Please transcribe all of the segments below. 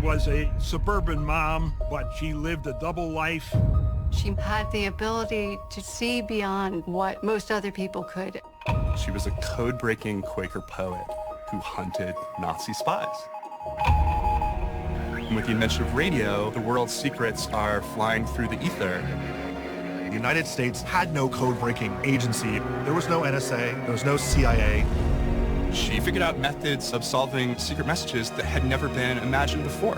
was a suburban mom, but she lived a double life. She had the ability to see beyond what most other people could. She was a code-breaking Quaker poet who hunted Nazi spies. And with the invention of radio, the world's secrets are flying through the ether. The United States had no code-breaking agency. There was no NSA, there was no CIA. She figured out methods of solving secret messages that had never been imagined before.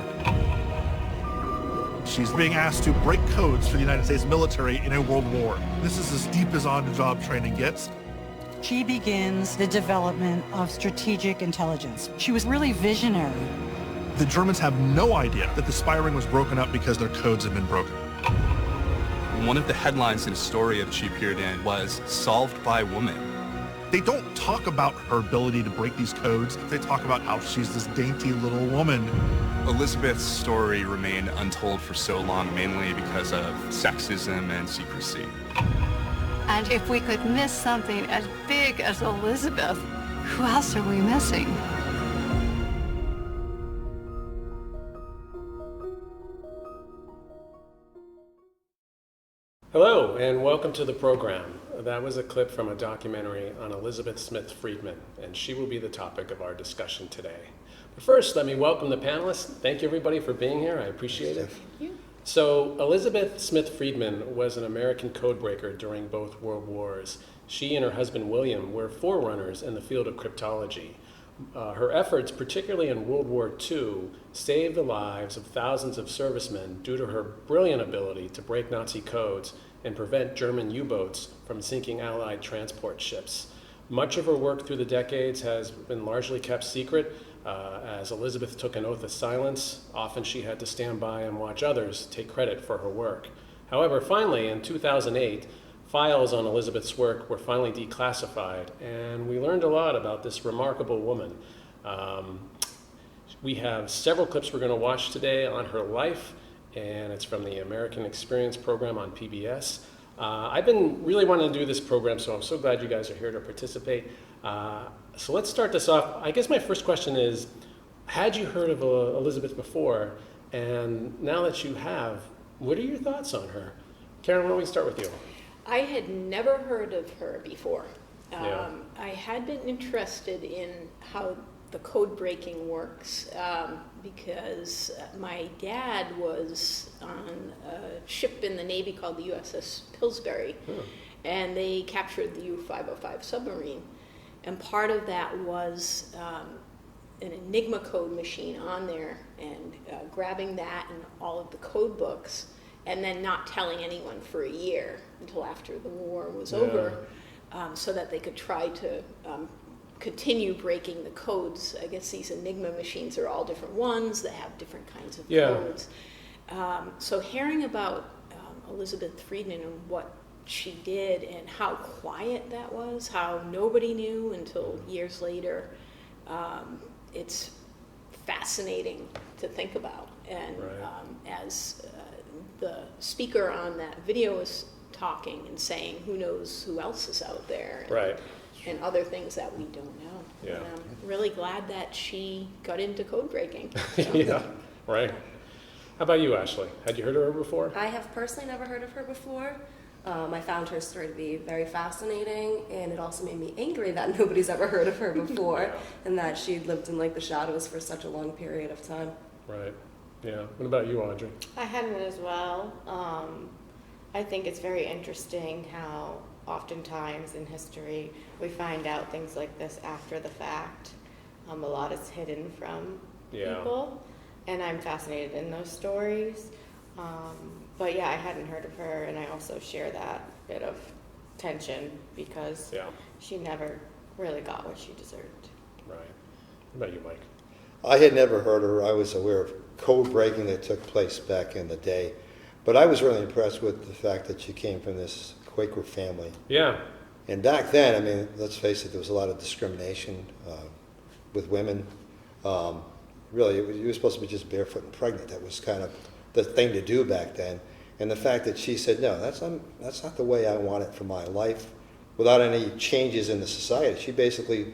She's being asked to break codes for the United States military in a world war. This is as deep as on-the-job training gets. She begins the development of strategic intelligence. She was really visionary. The Germans have no idea that the spy ring was broken up because their codes had been broken. One of the headlines in a story that she appeared in was "Solved by Woman." They don't talk about her ability to break these codes. They talk about how she's this dainty little woman. Elizabeth's story remained untold for so long, mainly because of sexism and secrecy. And if we could miss something as big as Elizabeth, who else are we missing? Hello, and welcome to the program. That was a clip from a documentary on Elizebeth Smith Friedman, and she will be the topic of our discussion today. But first, let me welcome the panelists. Thank you, everybody, for being here. I appreciate it. Thank you. So, Elizebeth Smith Friedman was an American codebreaker during both World Wars. She and her husband, William, were forerunners in the field of cryptology. Her efforts, particularly in World War II, saved the lives of thousands of servicemen due to her brilliant ability to break Nazi codes and prevent German U-boats from sinking Allied transport ships. Much of her work through the decades has been largely kept secret. As Elizabeth took an oath of silence, often she had to stand by and watch others take credit for her work. However, finally, in 2008, files on Elizabeth's work were finally declassified, and we learned a lot about this remarkable woman. We have several clips we're going to watch today on her life, and it's from the American Experience program on PBS. I've been really wanting to do this program, so I'm so glad you guys are here to participate. So let's start this off. I guess my first question is, had you heard of Elizabeth before? And now that you have, what are your thoughts on her? Karen, why don't we start with you? I had never heard of her before. Yeah. I had been interested in how the code breaking works because my dad was on a ship in the Navy called the USS Pillsbury, and they captured the U-505 submarine. And part of that was an Enigma code machine on there, and grabbing that and all of the code books, and then not telling anyone for a year until after the war was over, so that they could try to continue breaking the codes. I guess these Enigma machines are all different ones that have different kinds of codes. So hearing about Elizabeth Friedman and what she did and how quiet that was, how nobody knew until years later, it's fascinating to think about. And as the speaker on that video was talking and saying, who knows who else is out there, and other things that we don't know. Yeah. And I'm really glad that she got into code breaking. Yeah, right. How about you, Ashley? Had you heard of her before? I have personally never heard of her before. I found her story to be very fascinating, and it also made me angry that nobody's ever heard of her before, and that she lived in like the shadows for such a long period of time. Right. Yeah. What about you, Audrey? I hadn't as well. I think it's very interesting how oftentimes in history we find out things like this after the fact. A lot is hidden from people, and I'm fascinated in those stories. But yeah, I hadn't heard of her, and I also share that bit of tension because she never really got what she deserved. Right. What about you, Mike? I had never heard of her. I was aware of code breaking that took place back in the day, but I was really impressed with the fact that she came from this Quaker family. Yeah. And back then, I mean, let's face it, there was a lot of discrimination with women. Really, you were supposed to be just barefoot and pregnant. That was kind of the thing to do back then. And the fact that she said, no, that's not the way I want it for my life, without any changes in the society. She basically,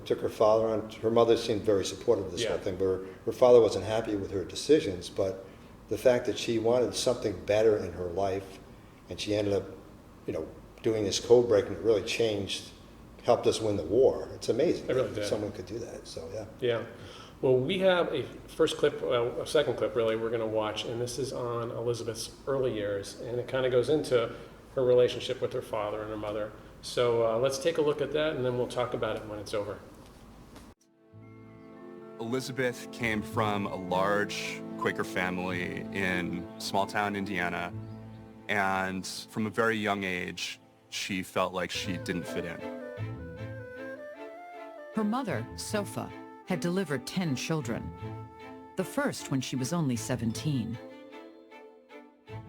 took her father on. Her mother seemed very supportive of this whole thing, but her father wasn't happy with her decisions. But the fact that she wanted something better in her life, and she ended up, doing this code breaking that really helped us win the war. It's amazing. It really did. Someone could do that. So yeah. Yeah. Well, we have a second clip really we're going to watch, and this is on Elizabeth's early years, and it kind of goes into her relationship with her father and her mother. So let's take a look at that, and then we'll talk about it when it's over. Elizabeth came from a large Quaker family in small town Indiana, and from a very young age, she felt like she didn't fit in. Her mother, Sophia, had delivered 10 children, the first when she was only 17.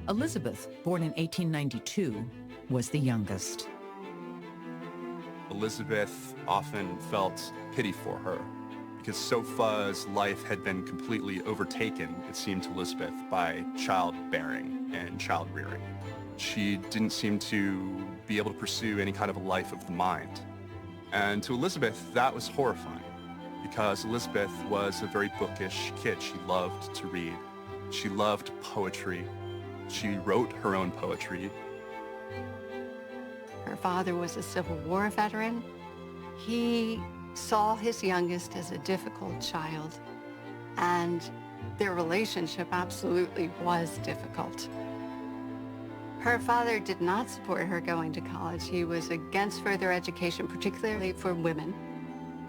Elizabeth, born in 1892, was the youngest. Elizabeth often felt pity for her because Sophia's life had been completely overtaken, it seemed to Elizabeth, by childbearing and child-rearing. She didn't seem to be able to pursue any kind of a life of the mind. And to Elizabeth, that was horrifying because Elizabeth was a very bookish kid. She loved to read. She loved poetry. She wrote her own poetry. Her father was a Civil War veteran. He saw his youngest as a difficult child, and their relationship absolutely was difficult. Her father did not support her going to college. He was against further education, particularly for women.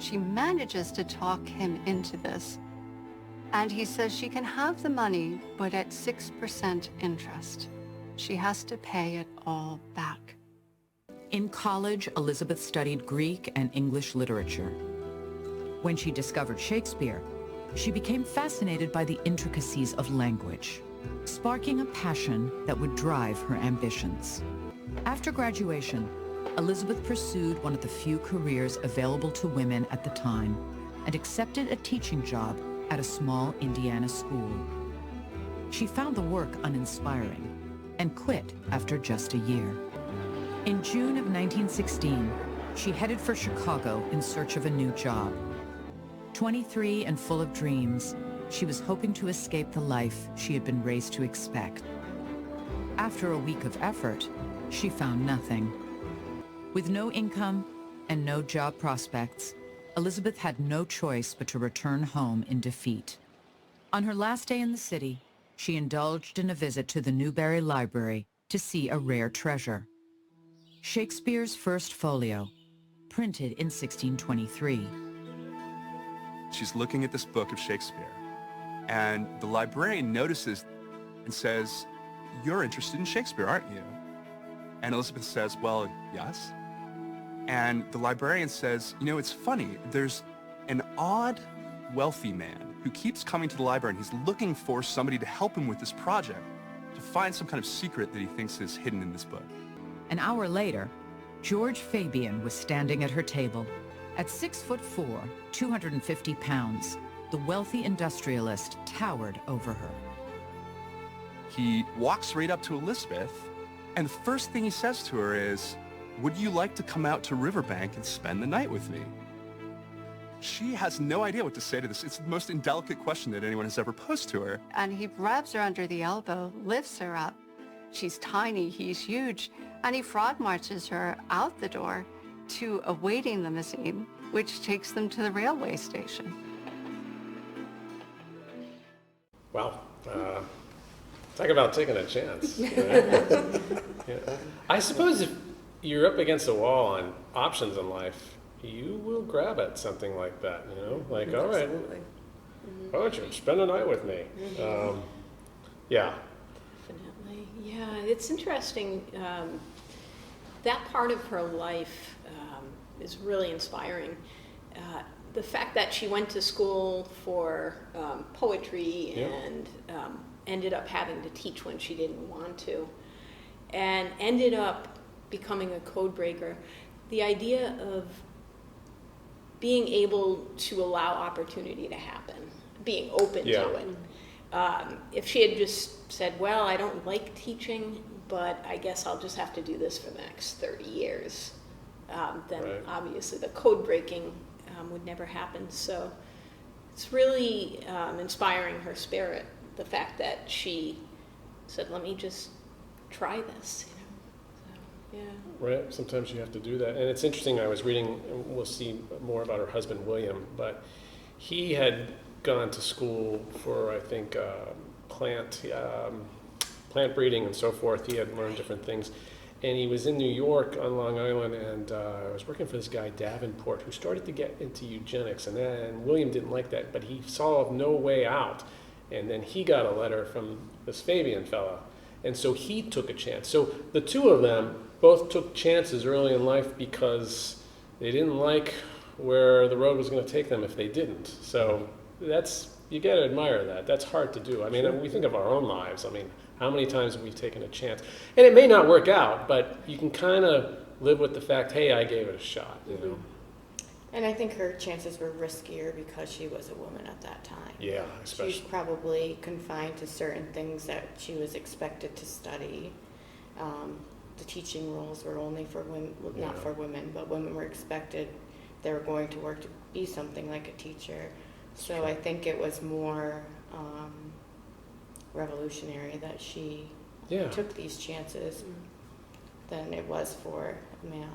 She manages to talk him into this, and he says she can have the money, but at 6% interest. She has to pay it all back. In college, Elizabeth studied Greek and English literature. When she discovered Shakespeare, she became fascinated by the intricacies of language, sparking a passion that would drive her ambitions. After graduation, Elizabeth pursued one of the few careers available to women at the time and accepted a teaching job at a small Indiana school. She found the work uninspiring and quit after just a year. In June of 1916, she headed for Chicago in search of a new job. 23 and full of dreams, she was hoping to escape the life she had been raised to expect. After a week of effort, she found nothing. With no income and no job prospects, Elizabeth had no choice but to return home in defeat. On her last day in the city, she indulged in a visit to the Newberry Library to see a rare treasure. Shakespeare's first folio, printed in 1623. She's looking at this book of Shakespeare, and the librarian notices and says, "You're interested in Shakespeare, aren't you?" And Elizabeth says, "Well, yes." And the librarian says, "It's funny. There's an odd, wealthy man who keeps coming to the library, and he's looking for somebody to help him with this project, to find some kind of secret that he thinks is hidden in this book." An hour later, George Fabian was standing at her table. At 6'4", 250 pounds, the wealthy industrialist towered over her. He walks right up to Elizabeth, and the first thing he says to her is, "Would you like to come out to Riverbank and spend the night with me?" She has no idea what to say to this. It's the most indelicate question that anyone has ever posed to her. And he grabs her under the elbow, lifts her up. She's tiny, he's huge, and he frog marches her out the door to a waiting limousine, which takes them to the railway station. Wow. Talk about taking a chance. Yeah. I suppose if you're up against a wall on options in life, you will grab at something like that, Like, all right, why don't you spend a night with me? Yeah. Definitely. Yeah, it's interesting. That part of her life is really inspiring. The fact that she went to school for poetry and ended up having to teach when she didn't want to, and ended up becoming a code breaker. The idea of being able to allow opportunity to happen, being open to it. If she had just said, well, I don't like teaching, but I guess I'll just have to do this for the next 30 years, then obviously the code breaking would never happen. So it's really inspiring her spirit, the fact that she said, let me just try this, So, yeah. Right, sometimes you have to do that. And it's interesting, I was reading, and we'll see more about her husband, William, but he had gone to school for, I think, plant breeding and so forth. He had learned different things. And he was in New York on Long Island, and I was working for this guy, Davenport, who started to get into eugenics. And then William didn't like that, but he saw no way out. And then he got a letter from this Fabian fellow. And so he took a chance. So the two of them both took chances early in life because they didn't like where the road was going to take them if they didn't. So you got to admire that. That's hard to do. I mean, we think of our own lives. I mean, how many times have we taken a chance? And it may not work out, but you can kind of live with the fact, hey, I gave it a shot, And I think her chances were riskier because she was a woman at that time. Yeah, especially. She's probably confined to certain things that she was expected to study. The teaching roles were only for women, not for women, but women were expected, they were going to work to be something like a teacher. So I think it was more revolutionary that she took these chances than it was for a man.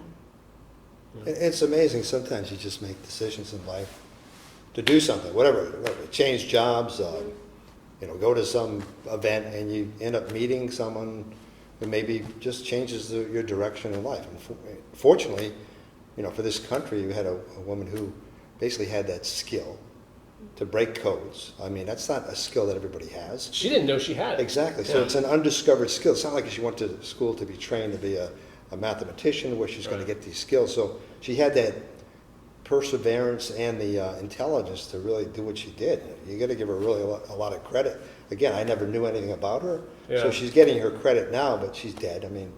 It's amazing. Sometimes you just make decisions in life to do something, whatever, change jobs, go to some event, and you end up meeting someone who maybe just changes your direction in life. And fortunately, for this country, you had a woman who basically had that skill to break codes. I mean, that's not a skill that everybody has. She didn't know she had it. Exactly. So it's an undiscovered skill. It's not like she went to school to be trained to be a mathematician where she's going to get these skills. So she had that perseverance and the intelligence to really do what she did. You got to give her really a lot of credit. Again, I never knew anything about her, so she's getting her credit now, but she's dead. I mean,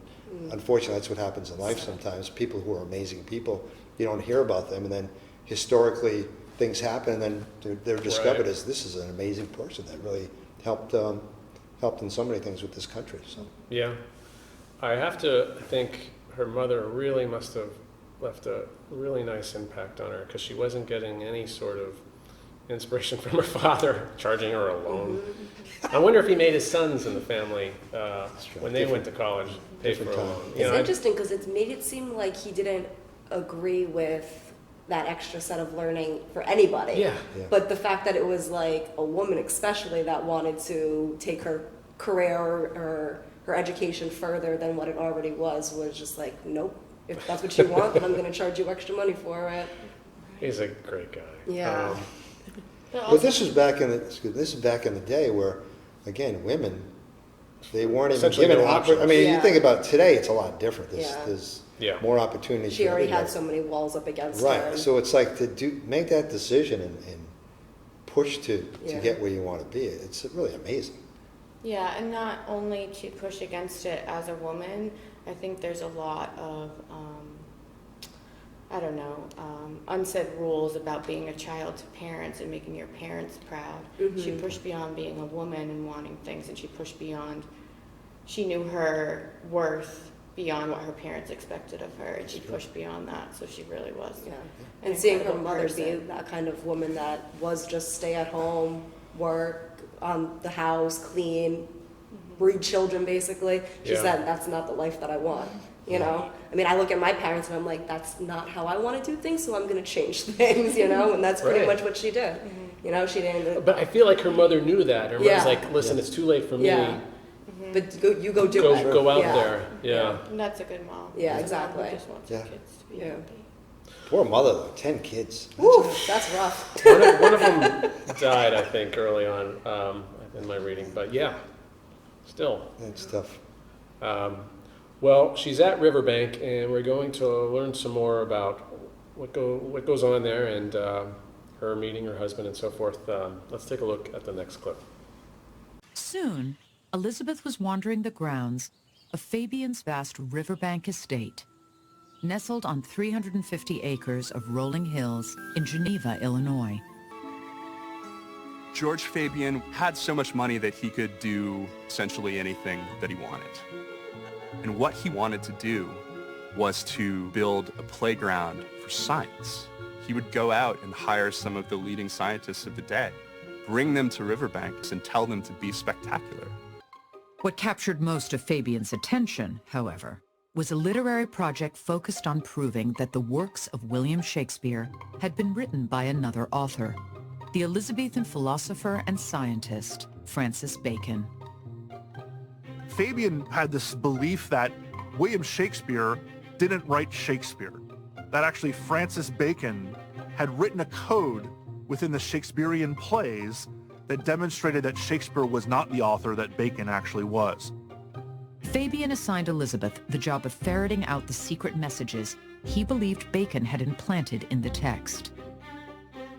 unfortunately, that's what happens in life sometimes. People who are amazing people, you don't hear about them, and then historically things happen, and then they're discovered as this is an amazing person that really helped in so many things with this country. So yeah, I have to think her mother really must have left a really nice impact on her, because she wasn't getting any sort of inspiration from her father, charging her a loan. I wonder if he made his sons in the family, when they went to college, pay for a loan. It's interesting because it's made it seem like he didn't agree with that extra set of learning for anybody. Yeah. But the fact that it was like a woman especially that wanted to take her career or her education further than what it already was just like, nope. If that's what you want, then I'm going to charge you extra money for it. He's a great guy. Yeah. But this is back in the day where, again, women, they weren't even given options. I mean, you think about today, it's a lot different. There's more opportunities. She already had so many walls up against her. Right. So it's like to make that decision and push to get where you want to be. It's really amazing. Yeah, and not only to push against it as a woman, I think there's a lot of, unsaid rules about being a child to parents and making your parents proud. Mm-hmm. She pushed beyond being a woman and wanting things, and she knew her worth beyond what her parents expected of her, and she pushed beyond that, so she really was. Yeah. And seeing her mother be that kind of woman that was just stay at home, work on the house, clean, breed children basically. She said, that's not the life that I want. You know, I mean, I look at my parents and I'm like, that's not how I want to do things, so I'm going to change things, and that's pretty much what she did. Mm-hmm. She didn't. But I feel like her mother knew that. Her mother's like, listen, it's too late for me. Yeah. Mm-hmm. But you go do it. Go out there. Yeah. And that's a good mom. Yeah, exactly. Who just wants her kids to be happy. Poor mother, though, 10 kids. Woo, that's rough. One of them died, I think, early on in my reading. But still. That's tough. Well, she's at Riverbank, and we're going to learn some more about what goes on there and her meeting her husband and so forth. Let's take a look at the next clip. Soon, Elizabeth was wandering the grounds of Fabian's vast Riverbank estate, nestled on 350 acres of rolling hills in Geneva, Illinois. George Fabian had so much money that he could do essentially anything that he wanted. And what he wanted to do was to build a playground for science. He would go out and hire some of the leading scientists of the day, bring them to riverbanks and tell them to be spectacular. What captured most of Fabian's attention, however, was a literary project focused on proving that the works of William Shakespeare had been written by another author, the Elizabethan philosopher and scientist Francis Bacon. Fabian had this belief that William Shakespeare didn't write Shakespeare, that actually Francis Bacon had written a code within the Shakespearean plays that demonstrated that Shakespeare was not the author that Bacon actually was. Fabian assigned Elizabeth the job of ferreting out the secret messages he believed Bacon had implanted in the text.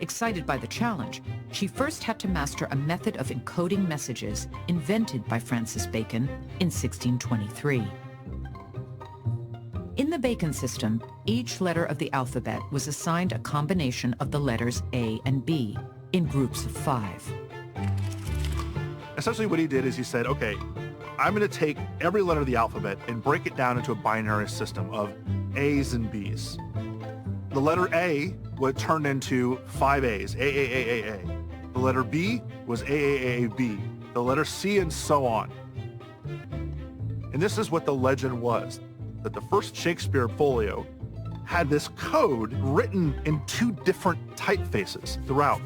Excited by the challenge, she first had to master a method of encoding messages invented by Francis Bacon in 1623. In the Bacon system, each letter of the alphabet was assigned a combination of the letters A and B in groups of 5. Essentially what he did is he said, okay, I'm going to take every letter of the alphabet and break it down into a binary system of A's and B's. The letter A would turn into 5 A's, A. The letter B was A. The letter C, and so on. And this is what the legend was, that the first Shakespeare folio had this code written in 2 different typefaces throughout.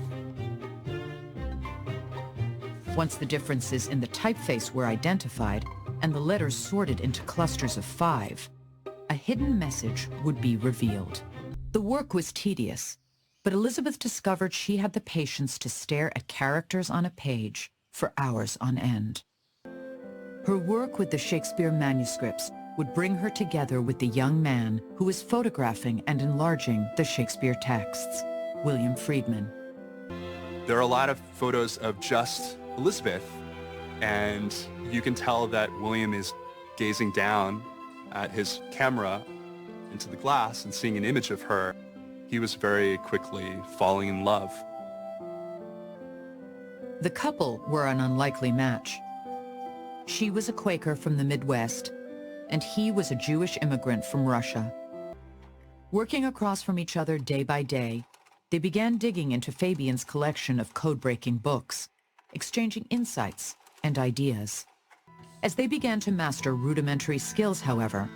Once the differences in the typeface were identified and the letters sorted into clusters of 5, a hidden message would be revealed. The work was tedious, but Elizabeth discovered she had the patience to stare at characters on a page for hours on end. Her work with the Shakespeare manuscripts would bring her together with the young man who was photographing and enlarging the Shakespeare texts, William Friedman. There are a lot of photos of just Elizabeth, and you can tell that William is gazing down at his camera into the glass and seeing an image of her. He was very quickly falling in love. The couple were an unlikely match. She was a Quaker from the Midwest, and he was a Jewish immigrant from Russia. Working across from each other day by day, they began digging into Fabian's collection of code-breaking books, exchanging insights and ideas. As they began to master rudimentary skills, however,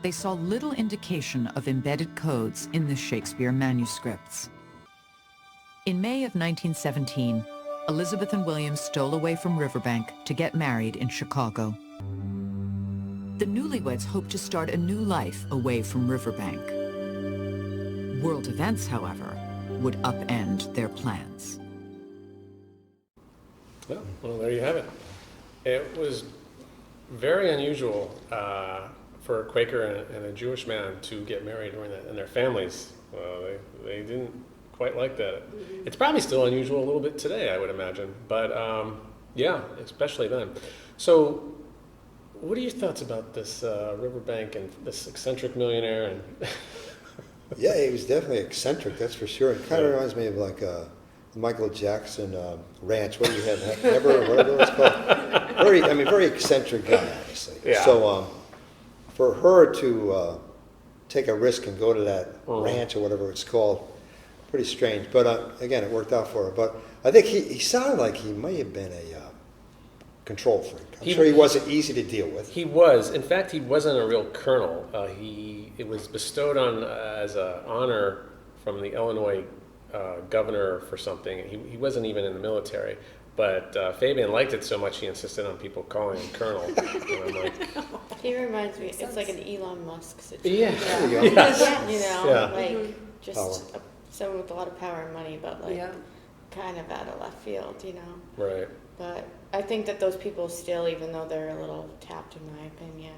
they saw little indication of embedded codes in the Shakespeare manuscripts. In May of 1917, Elizabeth and William stole away from Riverbank to get married in Chicago. The newlyweds hoped to start a new life away from Riverbank. World events, however, would upend their plans. Well, there you have it. It was very unusual for a Quaker and a Jewish man to get married during that, and their families, they didn't quite like that. It's probably still unusual a little bit today, I would imagine, but yeah, especially then. So, what are your thoughts about this Riverbank and this eccentric millionaire? And yeah, he was definitely eccentric, that's for sure. It kind of reminds me of like Michael Jackson Ranch. What do you have? Ever or whatever it's called. Very eccentric guy, obviously. Yeah. So for her to take a risk and go to that ranch or whatever it's called, pretty strange. But again, it worked out for her. But I think he sounded like he may have been a control freak. I'm sure he wasn't easy to deal with. He was. In fact, he wasn't a real colonel. It was bestowed on as an honor from the Illinois governor for something. He wasn't even in the military. But Fabian liked it so much he insisted on people calling him colonel. And I'm like, he reminds me, it's like an Elon Musk situation. Yeah. There you go. Yes. You know, Yeah. like just someone with a lot of power and money, but like kind of out of left field, you know. Right. But I think that those people still, even though they're a little tapped in my opinion,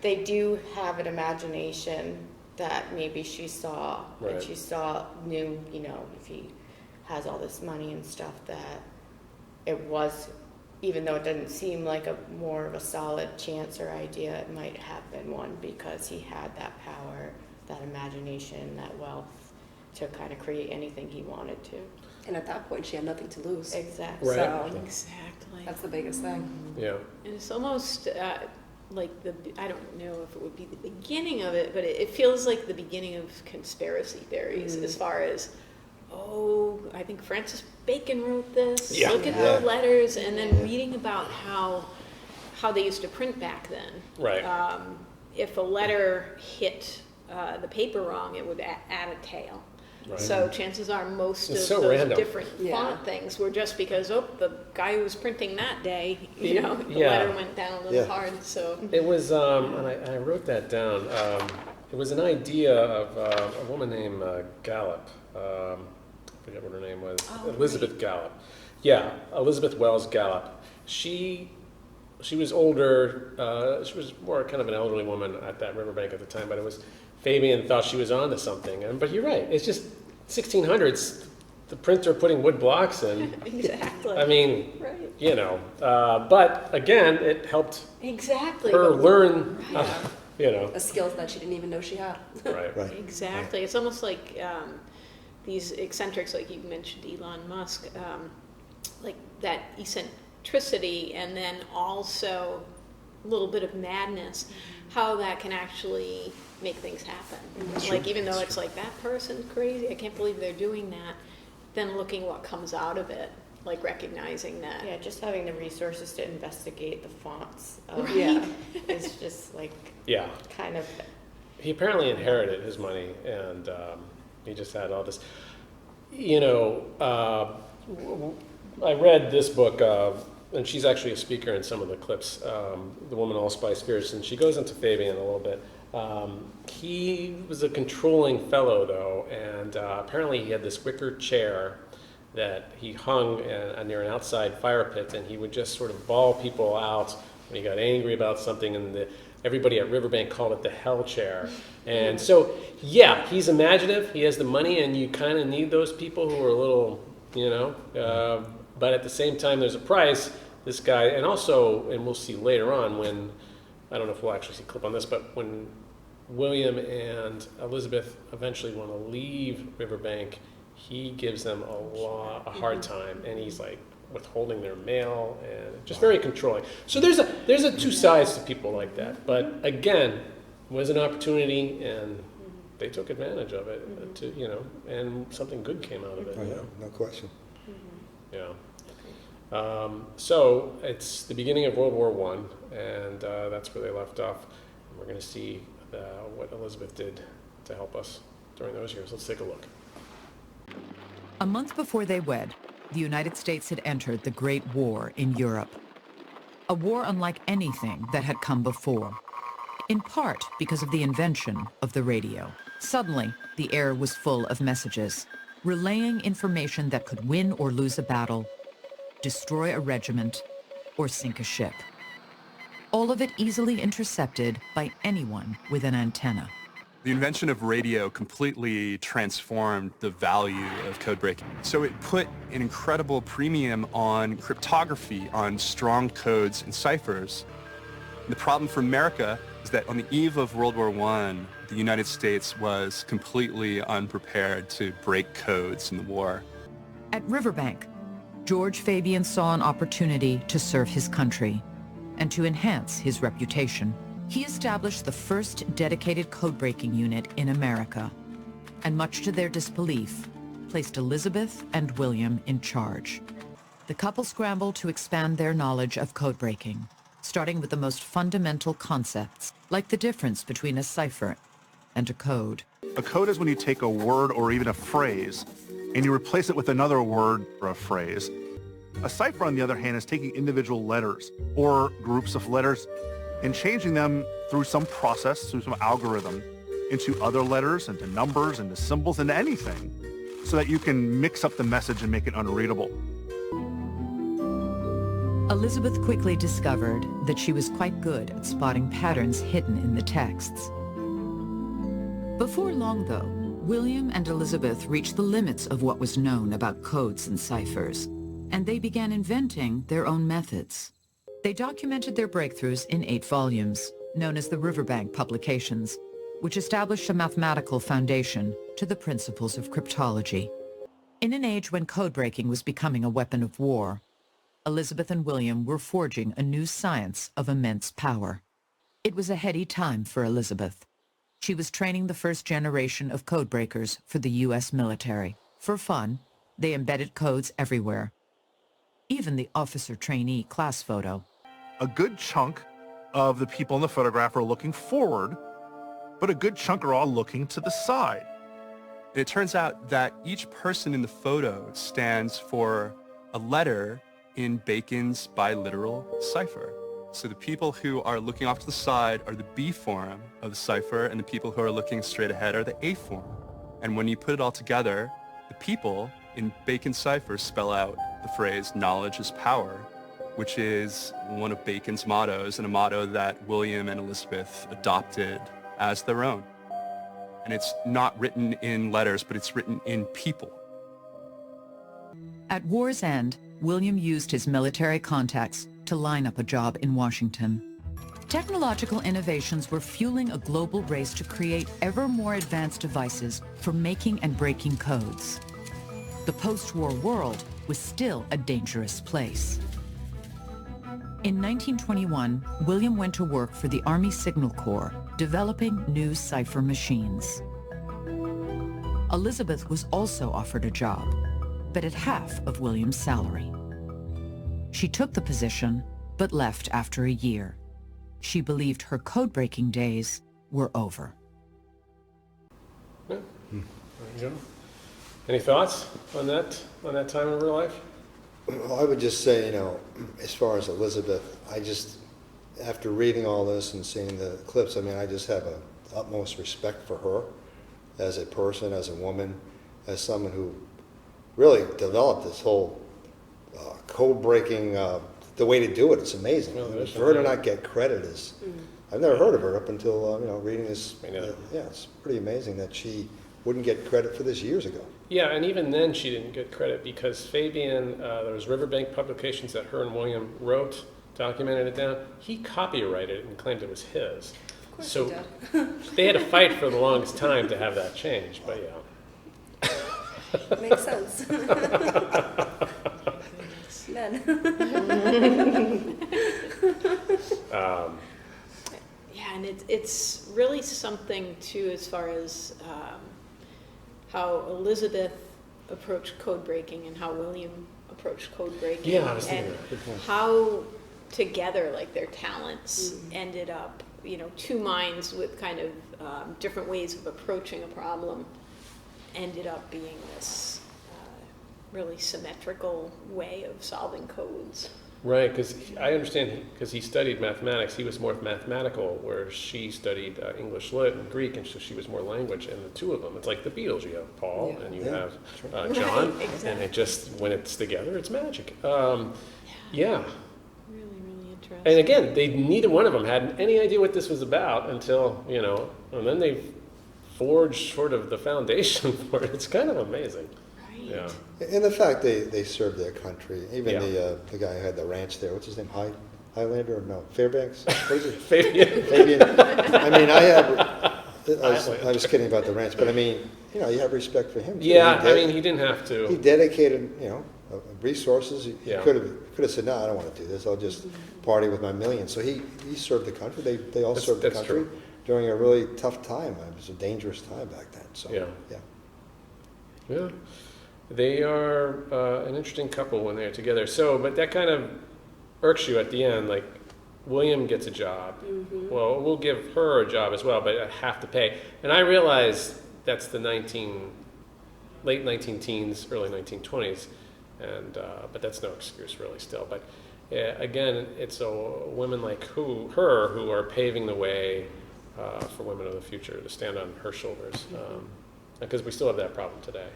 they do have an imagination that maybe she saw, Right. and she knew, you know, if he has all this money and stuff, that it was, even though it didn't seem like a more of a solid chance or idea, it might have been one because he had that power, that imagination, that wealth to kind of create anything he wanted to. And at that point, she had nothing to lose. Exactly. Right. So Exactly. that's the biggest thing. Yeah. And it's almost, I don't know if it would be the beginning of it, but it feels like the beginning of conspiracy theories as far as, I think Francis Bacon wrote this. Yeah. Look at the letters, and then reading about how they used to print back then. Right. If a letter hit the paper wrong, it would add a tail. Right. So chances are most It's of so those random. different font things were just because, the guy who was printing that day, the Yeah. letter went down a little hard. So It was, and I wrote that down. It was an idea of a woman named Gallup. I forget what her name was. Elizabeth Gallup. Yeah, Elizabeth Wells Gallup. She was older. She was more kind of an elderly woman at that riverbank at the time, but it was Fabian thought she was onto something. But you're right. It's just 1600s. The printer putting wood blocks in. Exactly. I mean, right. But again, it helped her learn, a skills that she didn't even know she had. Right. Exactly. It's almost like these eccentrics, like you mentioned, Elon Musk, like that eccentricity, and then also a little bit of madness, how that can actually make things happen. Like, even though it's like, that person's crazy, I can't believe they're doing that, then looking what comes out of it, like recognizing that. Yeah, just having the resources to investigate the fonts is just like kind of. He apparently inherited his money, and he just had all this. I read this book, and she's actually a speaker in some of the clips. The woman Allspice Fierce, and she goes into Fabian a little bit. He was a controlling fellow, though, and apparently he had this wicker chair that he hung near an outside fire pit, and he would just sort of bawl people out when he got angry about something, and everybody at Riverbank called it the hell chair. And so, he's imaginative, he has the money, and you kind of need those people who are a little, but at the same time there's a price. This guy, and also, and we'll see later on when, I don't know if we'll actually see a clip on this, but when William and Elizabeth eventually want to leave Riverbank, he gives them a hard time, and he's like withholding their mail and just very controlling. So there's a two sides to people like that. But again, it was an opportunity, and they took advantage of it and something good came out of it. No question. Yeah. So it's the beginning of World War I, and that's where they left off. And we're going to see what Elizabeth did to help us during those years. Let's take a look. A month before they wed, the United States had entered the Great War in Europe. A war unlike anything that had come before, in part because of the invention of the radio. Suddenly, the air was full of messages, relaying information that could win or lose a battle, destroy a regiment, or sink a ship. All of it easily intercepted by anyone with an antenna. The invention of radio completely transformed the value of codebreaking. So it put an incredible premium on cryptography, on strong codes and ciphers. The problem for America is that on the eve of World War I, the United States was completely unprepared to break codes in the war. At Riverbank, George Fabian saw an opportunity to serve his country and to enhance his reputation. He established the first dedicated code-breaking unit in America, and much to their disbelief, placed Elizabeth and William in charge. The couple scrambled to expand their knowledge of code-breaking, starting with the most fundamental concepts, like the difference between a cipher and a code. A code is when you take a word or even a phrase and you replace it with another word or a phrase. A cipher, on the other hand, is taking individual letters or groups of letters and changing them through some process, through some algorithm, into other letters, into numbers, into symbols, into anything, so that you can mix up the message and make it unreadable. Elizabeth quickly discovered that she was quite good at spotting patterns hidden in the texts. Before long, though, William and Elizabeth reached the limits of what was known about codes and ciphers, and they began inventing their own methods. They documented their breakthroughs in 8 volumes, known as the Riverbank Publications, which established a mathematical foundation to the principles of cryptology. In an age when code-breaking was becoming a weapon of war, Elizabeth and William were forging a new science of immense power. It was a heady time for Elizabeth. She was training the first generation of codebreakers for the U.S. military. For fun, they embedded codes everywhere, even the officer trainee class photo. A good chunk of the people in the photograph are looking forward, but a good chunk are all looking to the side. It turns out that each person in the photo stands for a letter in Bacon's biliteral cipher. So the people who are looking off to the side are the B form of the cipher, and the people who are looking straight ahead are the A form. And when you put it all together, the people in Bacon's cipher spell out the phrase, knowledge is power, which is one of Bacon's mottos, and a motto that William and Elizabeth adopted as their own. And it's not written in letters, but it's written in people. At war's end, William used his military contacts to line up a job in Washington. Technological innovations were fueling a global race to create ever more advanced devices for making and breaking codes. The post-war world was still a dangerous place. In 1921, William went to work for the Army Signal Corps, developing new cipher machines. Elizabeth was also offered a job, but at half of William's salary. She took the position, but left after a year. She believed her code-breaking days were over. Yeah. There you go. Any thoughts on that time of her life? Well, I would just say, you know, as far as Elizabeth, after reading all this and seeing the clips, I mean, I just have the utmost respect for her as a person, as a woman, as someone who really developed this whole code-breaking, the way to do it. It's amazing. Well, for her to not get credit is, I've never heard of her up until, reading this. Yeah, it's pretty amazing that she wouldn't get credit for this years ago. Yeah, and even then she didn't get credit because Fabian, there was Riverbank Publications that her and William wrote, documented it down. He copyrighted it and claimed it was his. Of course So he did. they had to fight for the longest time to have that changed, but yeah. Makes sense. Men. Yeah, and it's really something too as far as how Elizabeth approached code breaking and how William approached code breaking. Yeah, I was thinking and that. Good point. how together like their talents ended up, two minds with kind of different ways of approaching a problem ended up being this really symmetrical way of solving codes. Right, because I understand, because he studied mathematics, he was more mathematical, where she studied English Lit and Greek, and so she was more language. And the two of them, it's like the Beatles. You have Paul and you have John, Right, exactly. and it just, when it's together, it's magic. Yeah. Really, really interesting. And again, neither one of them had any idea what this was about until, and then they forged sort of the foundation for it. It's kind of amazing. Yeah. And the fact they served their country, even Yeah. the guy who had the ranch there, what's his name, Highlander, or no, Fairbanks? What is it? Fabian. Fabian. I mean, I was kidding about the ranch, but I mean, you have respect for him. Too. Yeah, he didn't have to. He dedicated, resources. He Yeah. could have said, no, I don't want to do this. I'll just party with my millions. So he served the country. They all served the that's country true. during a really tough time. It was a dangerous time back then. So Yeah. They are an interesting couple when they're together. So, but that kind of irks you at the end, like William gets a job. Well, we'll give her a job as well, but I have to pay. And I realize that's the late 19-teens, early 1920s, and but that's no excuse really still. But again, it's women like her who are paving the way for women of the future to stand on her shoulders, because we still have that problem today.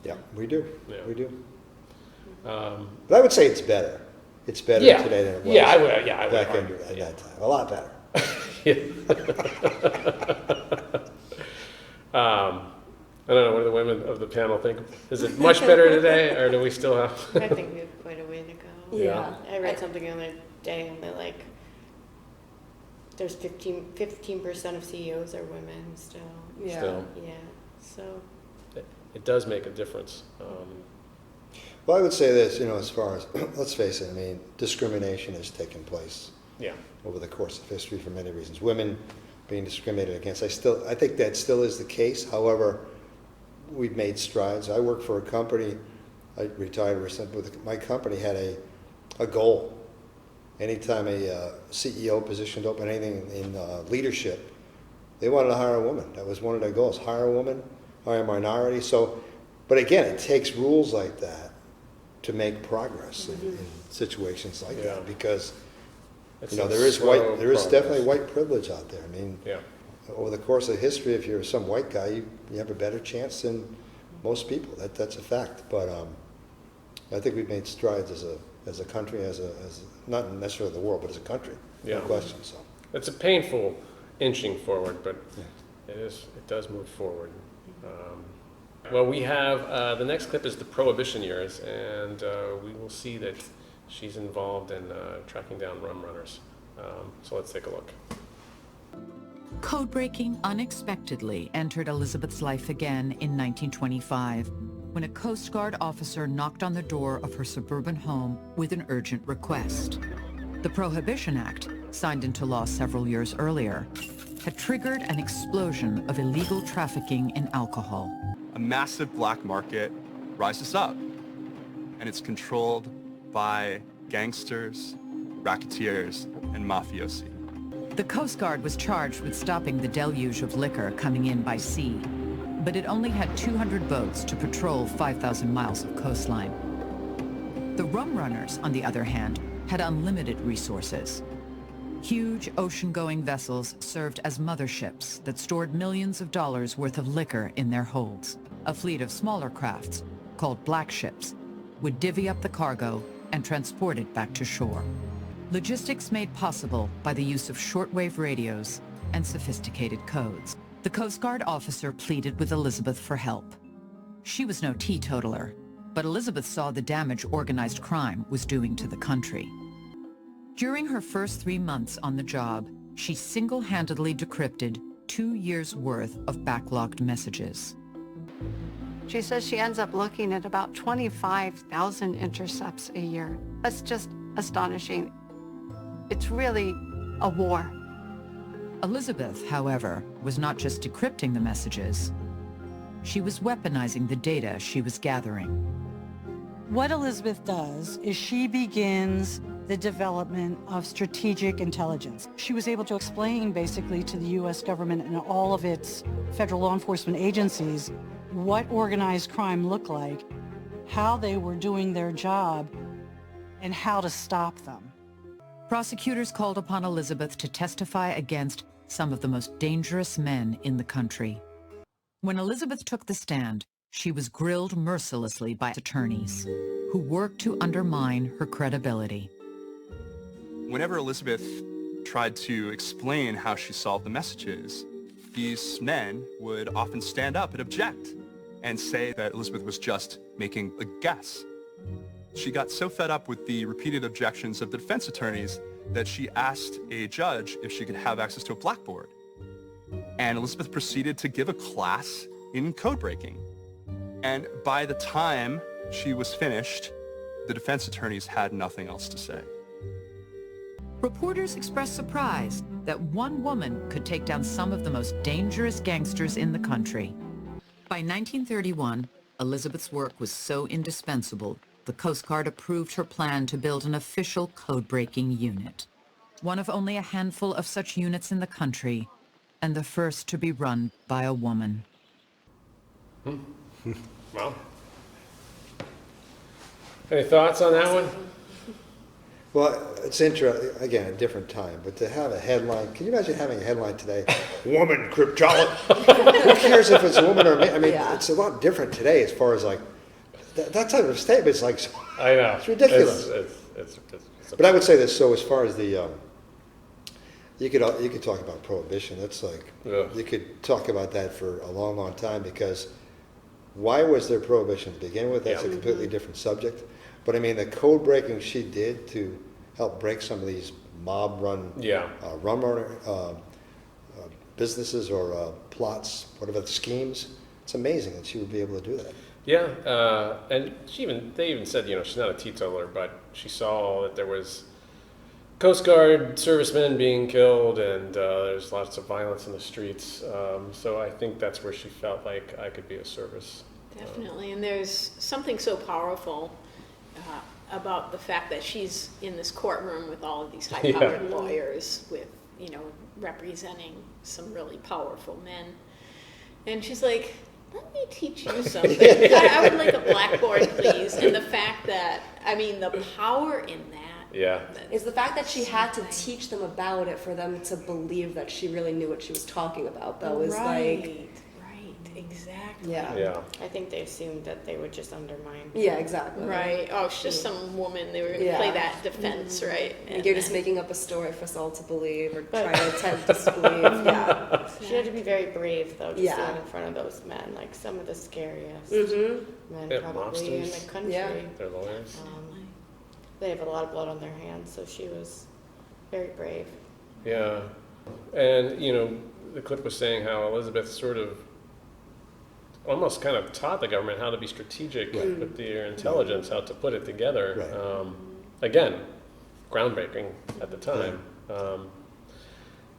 Yeah, we do. Yeah. We do. But I would say it's better. It's better today than it was. I would back argue, at that time. A lot better. I don't know, what do the women of the panel think? Is it much better today, or do we still have? I think we have quite a way to go. Yeah. I read something the other day, and they're like, there's 15% of CEOs are women still. Yeah. Still. Yeah. So. It does make a difference. Well, I would say this, as far as, let's face it, discrimination has taken place. Yeah. over the course of history for many reasons. Women being discriminated against. I think that still is the case. However, we've made strides. I work for a company, I retired recently, but my company had a goal. Anytime a CEO position opened, anything in leadership, they wanted to hire a woman. That was one of their goals, hire a woman, hire a minority. So, but again, it takes rules like that to make progress in situations like that, because there is definitely white privilege out there. I mean, over the course of history, if you're some white guy, you have a better chance than most people. That's a fact. But I think we've made strides as a country, as not necessarily the world, but as a country. No question. So it's a painful inching forward, but it does move forward. Well, we have the next clip is the Prohibition years, and we will see that she's involved in tracking down rum runners. So let's take a look. Codebreaking unexpectedly entered Elizabeth's life again in 1925, when a Coast Guard officer knocked on the door of her suburban home with an urgent request. The Prohibition Act, signed into law several years earlier, had triggered an explosion of illegal trafficking in alcohol. A massive black market rises up, and it's controlled by gangsters, racketeers, and mafiosi. The Coast Guard was charged with stopping the deluge of liquor coming in by sea, but it only had 200 boats to patrol 5,000 miles of coastline. The rum runners, on the other hand, had unlimited resources. Huge ocean-going vessels served as motherships that stored millions of dollars worth of liquor in their holds. A fleet of smaller crafts, called black ships, would divvy up the cargo and transport it back to shore. Logistics made possible by the use of shortwave radios and sophisticated codes. The Coast Guard officer pleaded with Elizabeth for help. She was no teetotaler, but Elizabeth saw the damage organized crime was doing to the country. During her first 3 months on the job, she single-handedly decrypted 2 years' worth of backlogged messages. She says she ends up looking at about 25,000 intercepts a year. That's just astonishing. It's really a war. Elizabeth, however, was not just decrypting the messages. She was weaponizing the data she was gathering. What Elizabeth does is she begins the development of strategic intelligence. She was able to explain basically to the U.S. government and all of its federal law enforcement agencies what organized crime looked like, how they were doing their job, and how to stop them. Prosecutors called upon Elizabeth to testify against some of the most dangerous men in the country. When Elizabeth took the stand, she was grilled mercilessly by attorneys who worked to undermine her credibility. Whenever Elizabeth tried to explain how she solved the messages, these men would often stand up and object and say that Elizabeth was just making a guess. She got so fed up with the repeated objections of the defense attorneys that she asked a judge if she could have access to a blackboard. And Elizabeth proceeded to give a class in code breaking. And by the time she was finished, the defense attorneys had nothing else to say. Reporters expressed surprise that one woman could take down some of the most dangerous gangsters in the country. By 1931, Elizabeth's work was so indispensable, the Coast Guard approved her plan to build an official code-breaking unit. One of only a handful of such units in the country, and the first to be run by a woman. Well, any thoughts on that one? Well, it's interesting, again, a different time, but to have a headline, can you imagine having a headline today, woman cryptologist? Who cares if it's a woman or a man? I mean, it's a lot different today as far as like, that type of statement is like, I know. It's ridiculous. It's but I would say this, so as far as the, you could talk about prohibition, that's like, you could talk about that for a long, long time, because why was there prohibition to begin with? That's a completely different subject. But I mean, the code breaking she did to help break some of these mob-run rum runner businesses or plots, whatever the schemes, it's amazing that she would be able to do that. Yeah, and they even said, she's not a teetotaler, but she saw that there was Coast Guard servicemen being killed, and there's lots of violence in the streets. So I think that's where she felt like I could be of service. Definitely, and there's something so powerful about the fact that she's in this courtroom with all of these high-powered lawyers with, representing some really powerful men. And she's like, let me teach you something. I would like a blackboard, please. And the fact that, the power in that. Is the fact that she had to teach them about it for them to believe that she really knew what she was talking about, though, is Right, exactly. I think they assumed that they would just undermine. Yeah, exactly. Right. Oh, it's just some woman. They were going to play that defense, right? And you're just making up a story for Saul to believe or try to attempt to disbelieve. She had to be very brave, though, to stand in front of those men, like some of the scariest men probably in the country. They're lawyers. They have a lot of blood on their hands, so she was very brave. Yeah. And, the clip was saying how Elizabeth sort of almost kind of taught the government how to be strategic with their intelligence, how to put it together. Again, groundbreaking at the time.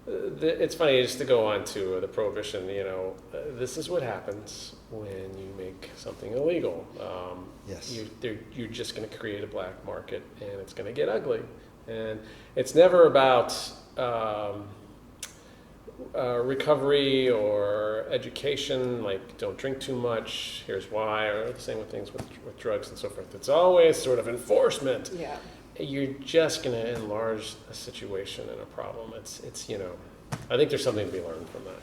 It's funny, just to go on to the prohibition, this is what happens when you make something illegal. You're just going to create a black market, and it's going to get ugly. And it's never about recovery or education, like don't drink too much, here's why, or the same with things with drugs and so forth. It's always sort of enforcement. You're just going to enlarge a situation and a problem. It's I think there's something to be learned from that,